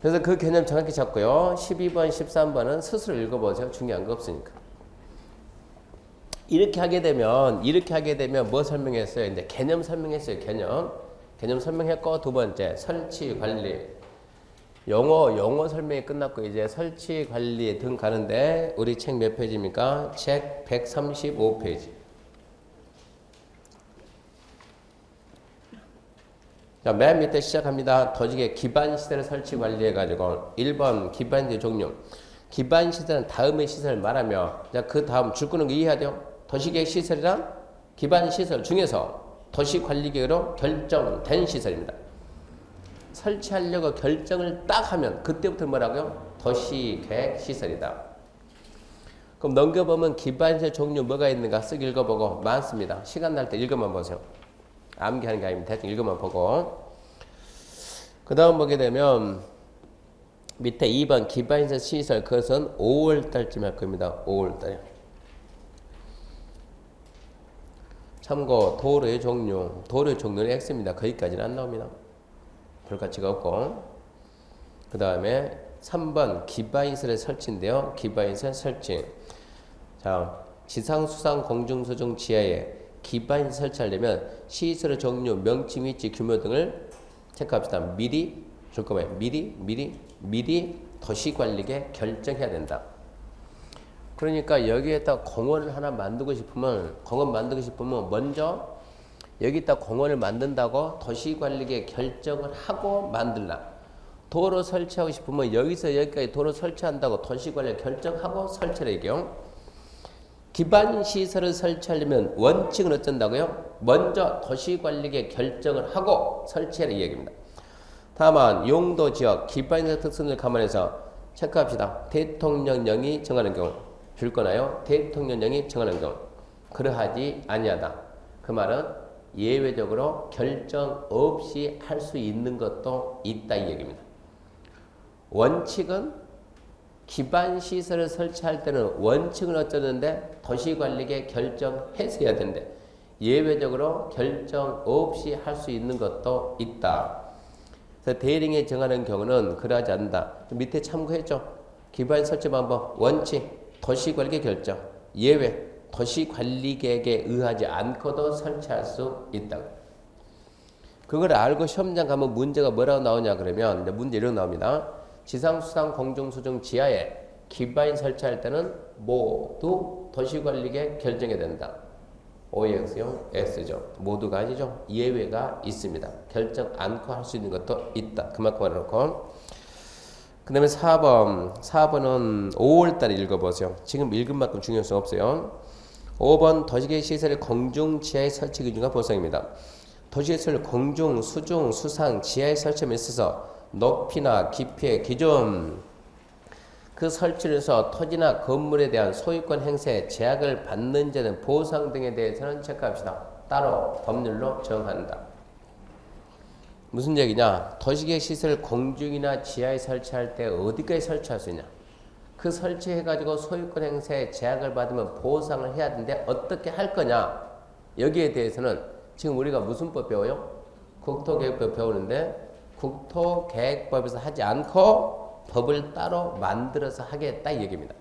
그래서 그 개념 정확히 잡고요. 12번, 13번은 스스로 읽어보세요. 중요한 거 없으니까. 이렇게 하게 되면 뭐 설명했어요? 이제 개념 설명했어요. 개념 설명했고, 두 번째, 설치, 관리. 영어 설명이 끝났고, 이제 설치, 관리 등 가는데, 우리 책 몇 페이지입니까? 책 135페이지. 자, 맨 밑에 시작합니다. 도시계획 기반시설을 설치 관리해가지고 1번 기반시설 종류. 기반시설은 다음의 시설을 말하며, 자, 그 다음 줄 거는 거 이해해야 돼요. 도시계획 시설이란 기반시설 중에서 도시관리계획으로 결정된 시설입니다. 설치하려고 결정을 딱 하면 그때부터 뭐라고요? 도시계획 시설이다. 그럼 넘겨보면 기반시설 종류 뭐가 있는가 쓱 읽어보고 많습니다. 시간 날 때 읽어만 보세요. 암기하는 게 아니면 대충 읽어만 보고. 그 다음 보게 되면 밑에 2번 기반시설 시설, 그것은 5월달쯤 할 겁니다. 5월달에. 참고 도로의 종류는 X입니다. 거기까지는 안 나옵니다. 별 가치가 없고. 그 다음에 3번 기반시설의 설치인데요. 기반시설 설치. 자, 지상, 수상, 공중, 수중, 지하에 기반시설 설치하려면 시설의 종류, 명칭, 위치, 규모 등을 체크합시다. 미리 줄 거면 미리 도시관리계 결정해야 된다. 그러니까 여기에다 공원을 하나 만들고 싶으면 먼저 여기다 공원을 만든다고 도시관리계 결정을 하고 만들라. 도로 설치하고 싶으면 여기서 여기까지 도로 설치한다고 도시관리 결정하고 설치를 해요. 기반시설을 설치하려면 원칙은 어쩐다고요? 먼저 도시관리계 결정을 하고 설치하는 얘기입니다. 다만 용도지역 기반시설 특성을 감안해서 체크합시다. 대통령령이 정하는 경우 줄 거나요? 대통령령이 정하는 경우 그러하지 아니하다. 그 말은 예외적으로 결정 없이 할 수 있는 것도 있다 이 얘기입니다. 원칙은 기반시설을 설치할 때는 원칙은 어쩌는데 도시관리계 결정해서 해야 되는데 예외적으로 결정 없이 할 수 있는 것도 있다. 그래서 대령이 정하는 경우는 그러하지 않는다. 밑에 참고했죠. 기반 설치 방법, 원칙, 도시관리계 결정, 예외, 도시관리계획에 의하지 않고도 설치할 수 있다. 그걸 알고 시험장 가면 문제가 뭐라고 나오냐 그러면 문제 이렇게 나옵니다. 지상, 수상, 공중, 수중, 지하에 기반 설치할 때는 모두 도시관리계 결정해야 된다. OX요? X죠. 모두가 아니죠. 예외가 있습니다. 결정 않고 할 수 있는 것도 있다. 그만큼 알아놓고. 그 다음에 4번은 5월달에 읽어보세요. 지금 읽은 만큼 중요할 수 없어요. 5번 도시계획 시설의 공중, 지하의 설치 기준과 보상입니다. 도시시설 공중, 수중, 수상, 지하에 설치함에 있어서 높이나 깊이의 기준, 그 설치를 해서 토지나 건물에 대한 소유권 행사에 제약을 받는 자는 보상 등에 대해서는 체크합시다. 따로 법률로 정한다. 무슨 얘기냐? 도시계획 시설 공중이나 지하에 설치할 때 어디까지 설치할 수 있냐? 그 설치해가지고 소유권 행사에 제약을 받으면 보상을 해야 되는데 어떻게 할 거냐? 여기에 대해서는 지금 우리가 무슨 법 배워요? 국토계획법 배우는데 국토계획법에서 하지 않고 법을 따로 만들어서 하겠다 이 얘기입니다.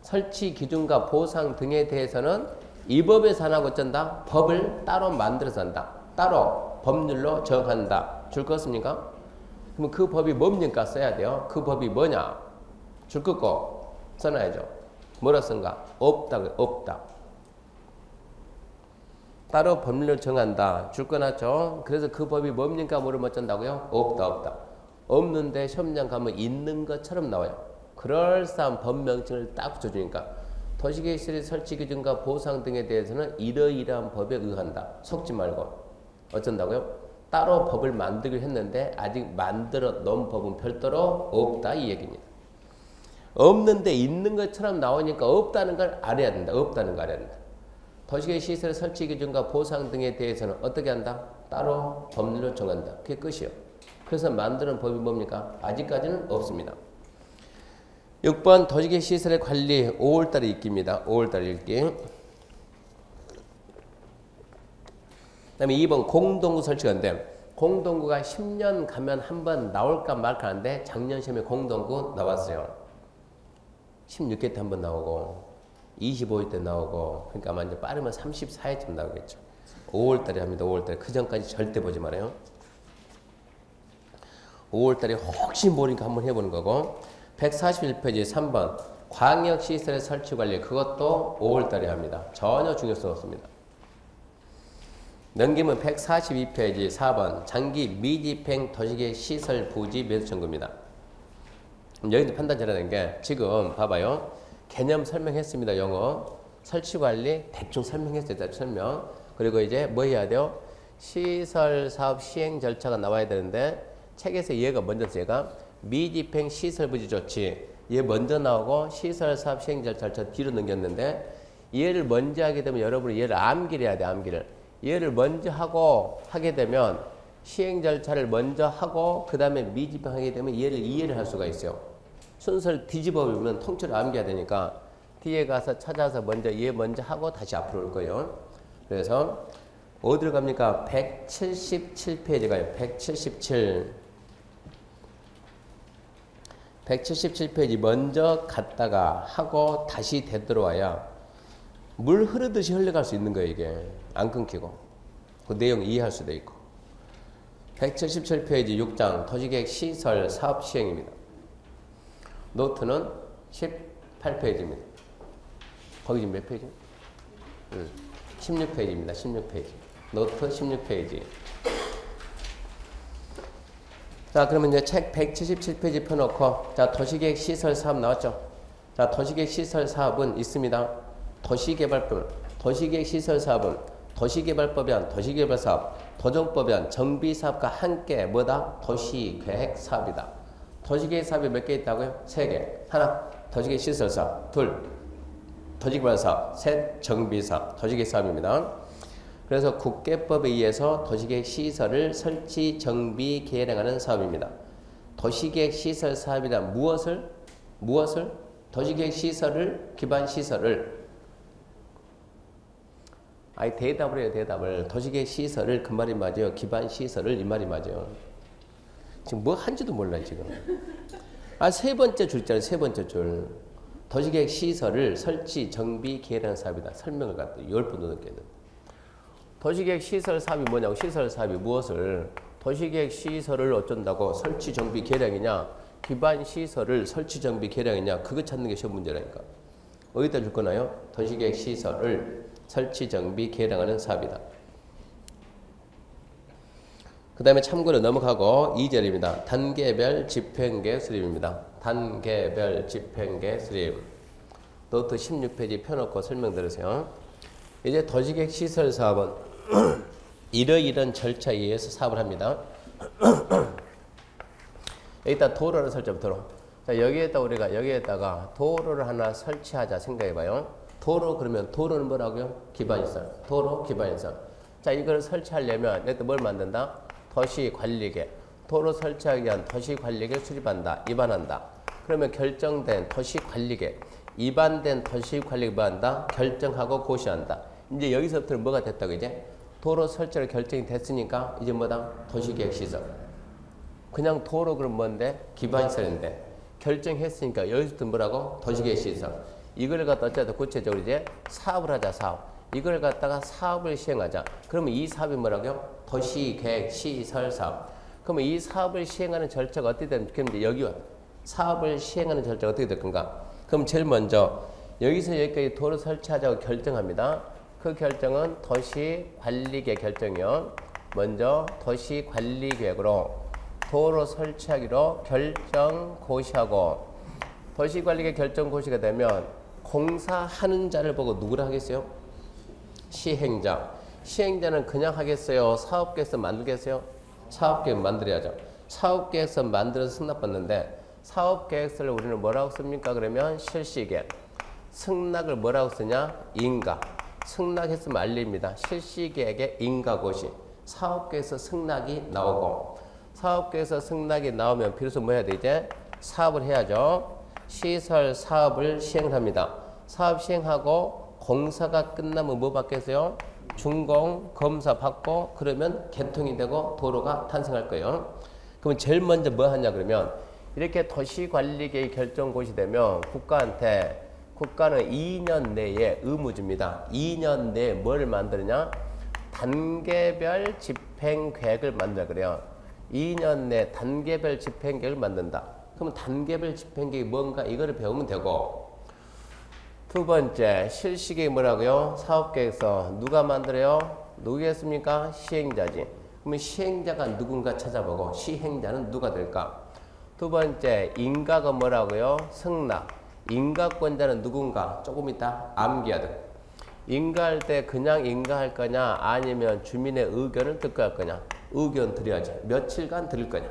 설치 기준과 보상 등에 대해서는 이 법에서 안 하고 어쩐다? 법을 따로 만들어서 한다. 따로 법률로 정한다. 줄 거 없습니까? 그럼 그 법이 뭡니까? 써야 돼요. 그 법이 뭐냐? 줄 거 거 써놔야죠. 뭐라 쓴가? 없다. 따로 법률로 정한다. 줄 거 놨죠? 그래서 그 법이 뭡니까? 물으면 어쩐다고요? 없다. 없는데 시험장 가면 있는 것처럼 나와요. 그럴싸한 법명칭을 딱 붙여주니까 도시계획시설의 설치 기준과 보상 등에 대해서는 이러이러한 법에 의한다. 속지 말고 어쩐다고요? 따로 법을 만들기로 했는데 아직 만들어 놓은 법은 별도로 없다 이 얘기입니다. 없는데 있는 것처럼 나오니까 없다는 걸 알아야 된다. 없다는 걸 알아야 된다. 도시계획시설 설치 기준과 보상 등에 대해서는 어떻게 한다? 따로 법률로 정한다. 그게 끝이요. 그래서 만드는 법이 뭡니까? 아직까지는 없습니다. 6번 도시계획시설의 관리 5월달에 읽기입니다. 5월달에 읽기. 그다음에 2번 공동구 설치건데 공동구가 10년 가면 한 번 나올까 말까 하는데 작년 시험에 공동구 나왔어요. 16회 때 한 번 나오고 25회 때 나오고 그러니까 아마 이제 빠르면 34회쯤 나오겠죠. 5월 달에 합니다. 5월 달에. 그 전까지 절대 보지 말아요. 5월 달에 혹시 모르니까 한번 해보는 거고 141페이지 3번 광역시설의 설치관리 그것도 5월 달에 합니다. 전혀 중요성 없습니다. 넘기면 142페이지 4번 장기 미집행 도시계획 시설 부지 매수 청구입니다. 여기도 판단 잘해야 되는 게 지금 봐봐요. 개념 설명했습니다. 영어 설치관리 대충 설명했어요. 설명. 그리고 이제 뭐 해야 돼요? 시설사업 시행 절차가 나와야 되는데 책에서 얘가 먼저 얘가 미집행 시설 부지 조치 얘 먼저 나오고 시설사업 시행 절차 뒤로 넘겼는데 얘를 먼저 하게 되면 여러분이 얘를 암기를 해야 돼. 암기를. 얘를 먼저 하게 되면 시행 절차를 먼저 하고 그 다음에 미집행하게 되면 얘를 이해를 할 수가 있어요. 순서를 뒤집어 보면 통째로 암기해야 되니까 뒤에 가서 찾아서 얘 먼저 하고 다시 앞으로 올 거예요. 그래서 어디로 갑니까? 177페이지 가요. 177페이지 먼저 갔다가 하고 다시 되돌아와야 물 흐르듯이 흘러갈 수 있는 거예요. 이게 안 끊기고 그 내용 이해할 수도 있고 177페이지 6장 도시계획 시설 사업 시행입니다. 노트는 18페이지입니다. 거기 지금 몇 페이지? 16페이지입니다. 16페이지. 노트 16페이지. 자, 그러면 이제 책 177페이지 펴놓고, 자, 도시계획 시설 사업 나왔죠? 자, 도시계획 시설 사업은 있습니다. 도시개발법, 도시계획 시설 사업은 도시개발법에 한 도시개발 사업, 도정법에 한 정비 사업과 함께 뭐다? 도시계획 사업이다. 도시계획 사업이 몇 개 있다고요? 3개. 하나, 도시계획 시설 사업. 둘, 도시개발 사업. 셋, 정비 사업. 도시계획 사업입니다. 그래서 국계법에 의해서 도시계획 시설을 설치, 정비, 계량하는 사업입니다. 도시계획 시설 사업이다. 무엇을? 도시계획 시설을, 기반 시설을. 아니, 대답을 해요, 대답을. 도시계획 시설을 그 말이 맞아요. 기반 시설을 이 말이 맞아요. 지금 뭐 한지도 몰라요, 지금. 세 번째 줄자를 세 번째 줄. 도시계획 시설을 설치, 정비, 계량 사업이다. 설명을 갖다 10번 넘게 했는데. 도시계획 시설 사업이 뭐냐고, 시설 사업이 무엇을? 도시계획 시설을 어쩐다고 설치, 정비, 계량이냐? 기반 시설을 설치, 정비, 계량이냐? 그거 찾는 게 시험 문제라니까. 어디다 줄 거나요? 도시계획 시설을 설치, 정비, 계량하는 사업이다. 그 다음에 참고로 넘어가고 2절입니다. 단계별 집행계 수립입니다. 단계별 집행계 수립. 노트 16페이지 펴놓고 설명 들으세요. 이제 도시계획 시설 사업은 이러이런 절차에 의해서 사업을 합니다. 여기다 도로를 설치하면 자, 여기에다가 도로를 하나 설치하자 생각해봐요. 도로 그러면 도로는 뭐라고요? 기반시설. 도로 기반시설. 자, 이걸 설치하려면 여기다 뭘 만든다? 도시관리계. 도로 설치하기 위한 도시관리계를 수립한다. 입안한다. 그러면 결정된 도시관리계. 입안된 도시관리계 뭐 한다? 결정하고 고시한다. 이제 여기서부터는 뭐가 됐다고 이제? 도로 설치로 결정이 됐으니까 이제 뭐다? 도시계획시설. 그냥 도로 그럼 뭔데? 기반시설인데. 결정했으니까 여기서부터 뭐라고? 도시계획시설. 이걸 갖다 어쨌든 구체적으로 이제 사업을 하자, 사업. 이걸 갖다가 사업을 시행하자. 그러면 이 사업이 뭐라고요? 도시계획시설 사업. 그러면 이 사업을 시행하는 절차가 어떻게 되는지, 그럼 이제 여기 사업을 시행하는 절차가 어떻게 될 건가? 그럼 제일 먼저 여기서 여기까지 도로 설치하자고 결정합니다. 그 결정은 도시관리계획 결정이요. 먼저 도시관리계획으로 도로 설치하기로 결정 고시하고, 도시관리계획 결정 고시가 되면 공사하는 자를 보고 누구를 하겠어요? 시행자. 시행자는 그냥 하겠어요? 사업계획서 만들겠어요? 사업계획 만들어야죠. 사업계획서 만들어서 승낙받는데 사업계획서를 우리는 뭐라고 씁니까? 그러면 실시계획. 승낙을 뭐라고 쓰냐? 인가. 승낙했으면 알립니다. 실시계획의 인가고시. 사업계획서 승낙이 나오고, 사업계획서 승낙이 나오면 비로소 뭐 해야 돼? 이제 사업을 해야죠. 시설 사업을 시행을 합니다. 사업 시행하고 공사가 끝나면 뭐 받겠어요? 준공, 검사 받고 그러면 개통이 되고 도로가 탄생할 거예요. 그러면 제일 먼저 뭐 하냐 그러면 이렇게 도시관리계획 결정고시 되면 국가는 2년 내에 의무 줍니다. 2년 내에 뭘 만드느냐? 단계별 집행계획을 만들어 그래요. 2년 내 단계별 집행계획을 만든다. 그러면 단계별 집행계획이 뭔가 이거를 배우면 되고 두 번째 실시계획 뭐라고요? 사업계획서 누가 만들어요? 누구겠습니까? 시행자지. 그러면 시행자가 누군가 찾아보고 시행자는 누가 될까? 두 번째 인가가 뭐라고요? 승낙. 인가권자는 누군가? 조금 이따 암기하듯. 인가할 때 그냥 인가할 거냐 아니면 주민의 의견을 듣고 할 거냐? 의견 드려야지. 며칠간 들을 거냐?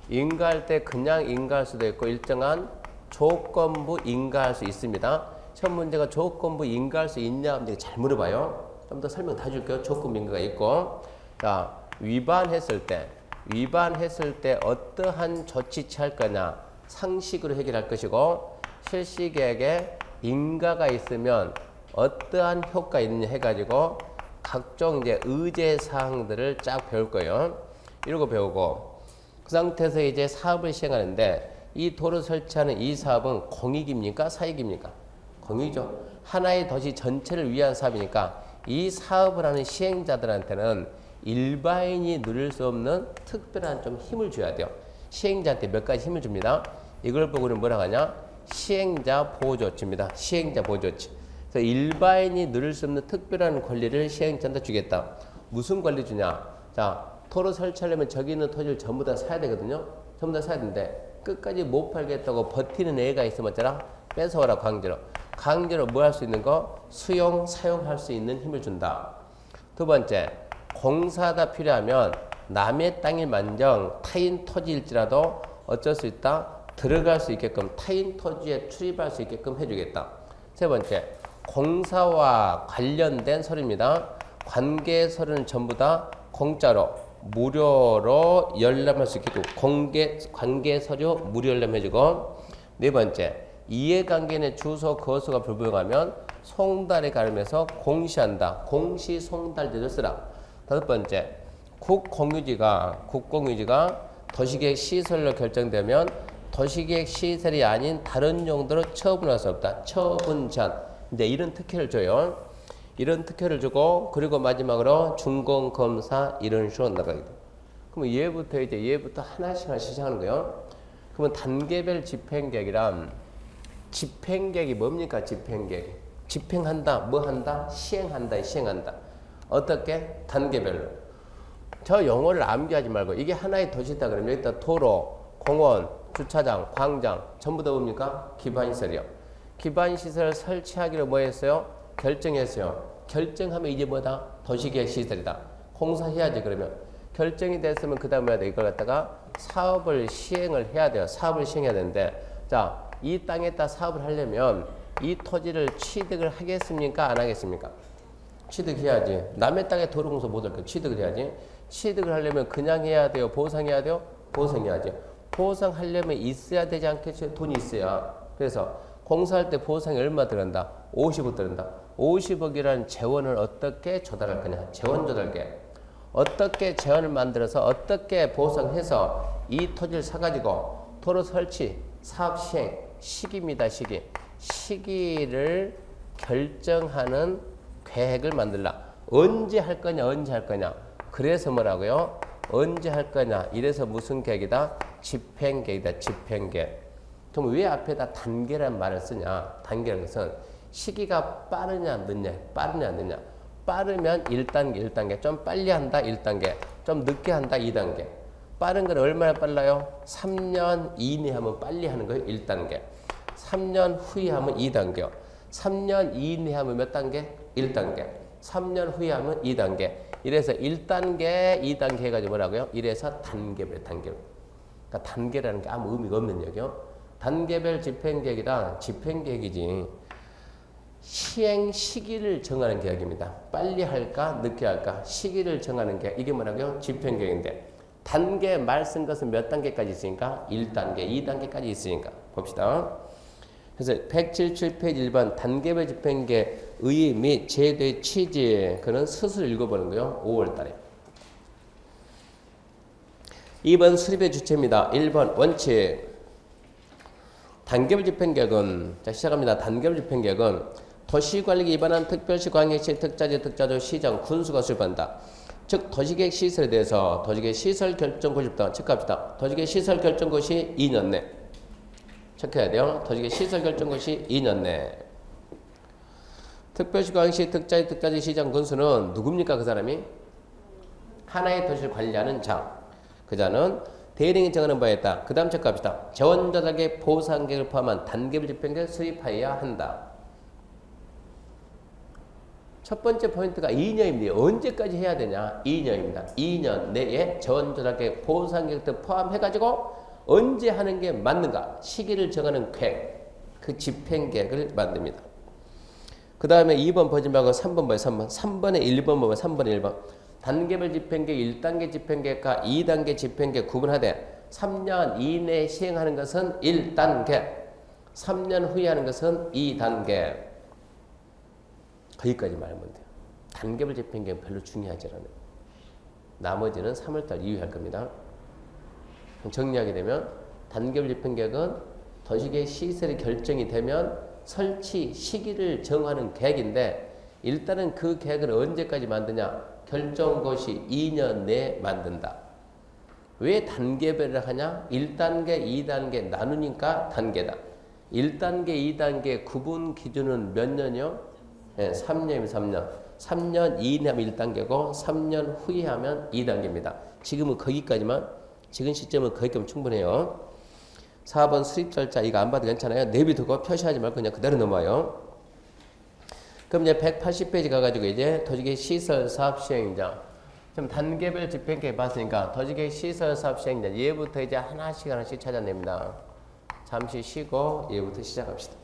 인가할 때 그냥 인가할 수도 있고 일정한 조건부 인가할 수 있습니다. 시험 문제가 조건부 인가할 수 있냐? 잘 물어봐요. 좀 더 설명 다 줄게요. 조건부 인가가 있고. 자, 위반했을 때 어떠한 조치 취할 거냐? 상식으로 해결할 것이고 실시계획에 인가가 있으면 어떠한 효과 있느냐 해가지고 각종 이제 의제 사항들을 쫙 배울 거예요. 이러고 배우고 그 상태에서 이제 사업을 시행하는데 이 도로 설치하는 이 사업은 공익입니까? 사익입니까? 공익이죠. 하나의 도시 전체를 위한 사업이니까 이 사업을 하는 시행자들한테는 일반인이 누릴 수 없는 특별한 좀 힘을 줘야 돼요. 시행자한테 몇 가지 힘을 줍니다. 이걸 보고 우리는 뭐라고 하냐? 시행자 보호조치입니다. 시행자 보호조치. 그래서 일반인이 누릴 수 없는 특별한 권리를 시행자한테 주겠다. 무슨 권리 주냐? 자, 도로 설치하려면 저기 있는 토지를 전부 다 사야 되거든요. 전부 다 사야 되는데 끝까지 못 팔겠다고 버티는 애가 있으면 어쩌라? 뺏어와라 강제로. 강제로 뭐 할 수 있는 거? 수용, 사용할 수 있는 힘을 준다. 두 번째, 공사가 필요하면 남의 땅일 만정 타인 토지일지라도 어쩔 수 있다? 들어갈 수 있게끔 타인 토지에 출입할 수 있게끔 해주겠다. 세 번째, 공사와 관련된 서류입니다. 관계 서류는 전부 다 공짜로 무료로 열람할 수 있게끔 관계 서류 무료 열람해주고 네 번째, 이해관계인의 주소 거소가 불분명하면 송달에 가름해서 공시한다. 공시 송달제를 쓰라. 다섯 번째, 국공유지가 도시계획 시설로 결정되면 도시계획 시설이 아닌 다른 용도로 처분할 수 없다. 처분 제한. 이제 이런 특혜를 줘요. 이런 특혜를 주고 그리고 마지막으로 준공검사 이런 식으로 나가게 돼. 그러면 얘부터 하나씩 시작하는 거예요. 그러면 단계별 집행계획이란 집행계획이 뭡니까? 집행계획. 집행한다. 뭐 한다? 시행한다. 어떻게? 단계별로. 저 용어를 암기하지 말고 이게 하나의 도시다 그러면 여기다 도로, 공원, 주차장, 광장 전부 다 뭡니까? 기반시설이요. 기반시설 설치하기로 뭐 했어요? 결정했어요. 결정하면 이제 뭐다? 도시계획 시설이다. 공사해야지 그러면. 결정이 됐으면 그 다음에 이걸 갖다가 사업을 시행을 해야 돼요. 사업을 시행해야 되는데 자, 이 땅에다 사업을 하려면 이 토지를 취득을 하겠습니까? 안 하겠습니까? 취득해야지. 남의 땅에 도로공사 못할 거 취득을 해야지. 취득을 하려면 그냥 해야 돼요? 보상해야 돼요? 보상해야지. 보상하려면 있어야 되지 않겠죠? 돈이 있어야. 그래서 공사할 때 보상이 얼마 들어간다? 50억 들어간다. 50억이라는 재원을 어떻게 조달할 거냐? 재원 조달계. 어떻게 재원을 만들어서 어떻게 보상해서 이 토지를 사가지고 도로 설치, 사업 시행, 시기입니다. 시기를 결정하는 계획을 만들라. 언제 할 거냐? 그래서 뭐라고요? 언제 할 거냐? 이래서 무슨 계획이다? 집행계획이다. 집행계획. 그럼 왜 앞에다 단계란 말을 쓰냐? 단계라는 것은 시기가 빠르냐 늦냐? 빠르면 1단계. 좀 빨리 한다 1단계. 좀 늦게 한다 2단계. 빠른 건 얼마나 빨라요? 3년 이내에 하면 빨리 하는 거예요. 1단계. 3년 후에 하면 2단계. 3년 이내에 하면 몇 단계? 1단계. 3년 후에 하면 2단계. 이래서 1단계, 2단계 해가지고 뭐라고요? 이래서 단계별. 그러니까 단계라는 게 아무 의미가 없는 얘기요. 단계별 집행계획이다. 집행계획이지. 시행 시기를 정하는 계획입니다. 빨리 할까? 늦게 할까? 시기를 정하는 계획. 이게 뭐라고요? 집행계획인데. 단계 말 쓴 것은 몇 단계까지 있으니까? 1단계, 2단계까지 있으니까. 봅시다. 그래서 177페이지 1번 단계별 집행계획 의 및 제도의 취지. 그는 스스로 읽어보는 거요. 5월 달에. 2번 수립의 주체입니다. 1번 원칙. 단계별 집행계획은 자 시작합니다. 단계별 집행계획은 도시관리에 위반한 특별시, 광역시, 특자지, 특자조, 시정, 군수가 수립한다. 즉 도시계획 시설에 대해서 도시계획 시설 결정 고시부터 체크합시다. 도시계획 시설 결정 고시 2년 내 체크해야 돼요. 도시계획 시설 결정 고시 2년 내. 특별시, 광역시, 특자지, 특자지, 시정, 군수는 누굽니까? 그 사람이 하나의 도시를 관리하는 자. 그 자는 대령이 정하는 바에 있다. 그 다음 체크합시다. 자원조작의 보상계획을 포함한 단계별 집행계획을 수립하여야 한다. 첫 번째 포인트가 2년입니다. 언제까지 해야 되냐? 2년입니다. 2년 내에 자원조작계획 보상계획도 포함해가지고 언제 하는 게 맞는가? 시기를 정하는 계획, 그 집행계획을 만듭니다. 그 다음에 2번 보지 말고 3번 봐요. 3번. 3번에 1번 보면 3번에 1번. 단계별 집행계획 1단계 집행계획과 2단계 집행계획 구분하되 3년 이내에 시행하는 것은 1단계, 3년 후에 하는 것은 2단계. 거기까지만 알면 돼요. 단계별 집행계획은 별로 중요하지 않아요. 나머지는 3월달 이후에 할 겁니다. 정리하게 되면 단계별 집행계획은 도시계획 시설이 결정이 되면 설치 시기를 정하는 계획인데 일단은 그 계획을 언제까지 만드냐? 결정고시 2년 내에 만든다. 왜 단계별을 하냐? 1단계, 2단계 나누니까 단계다. 1단계, 2단계 구분 기준은 몇 년이요? 네, 3년이면 3년. 3년 이내 하면 1단계고 3년 후에 하면 2단계입니다. 지금은 거기까지만, 지금 시점은 거기까지만 충분해요. 4번 수립 절차 이거 안 봐도 괜찮아요. 내비두고 표시하지 말고 그냥 그대로 넘어와요. 그럼 이제 180페이지 가가지고 이제 도시계획 시설 사업 시행자. 좀 단계별 집행계획 봤으니까 도시계획 시설 사업 시행자 얘부터 이제 하나씩 찾아냅니다. 잠시 쉬고 얘부터 시작합시다.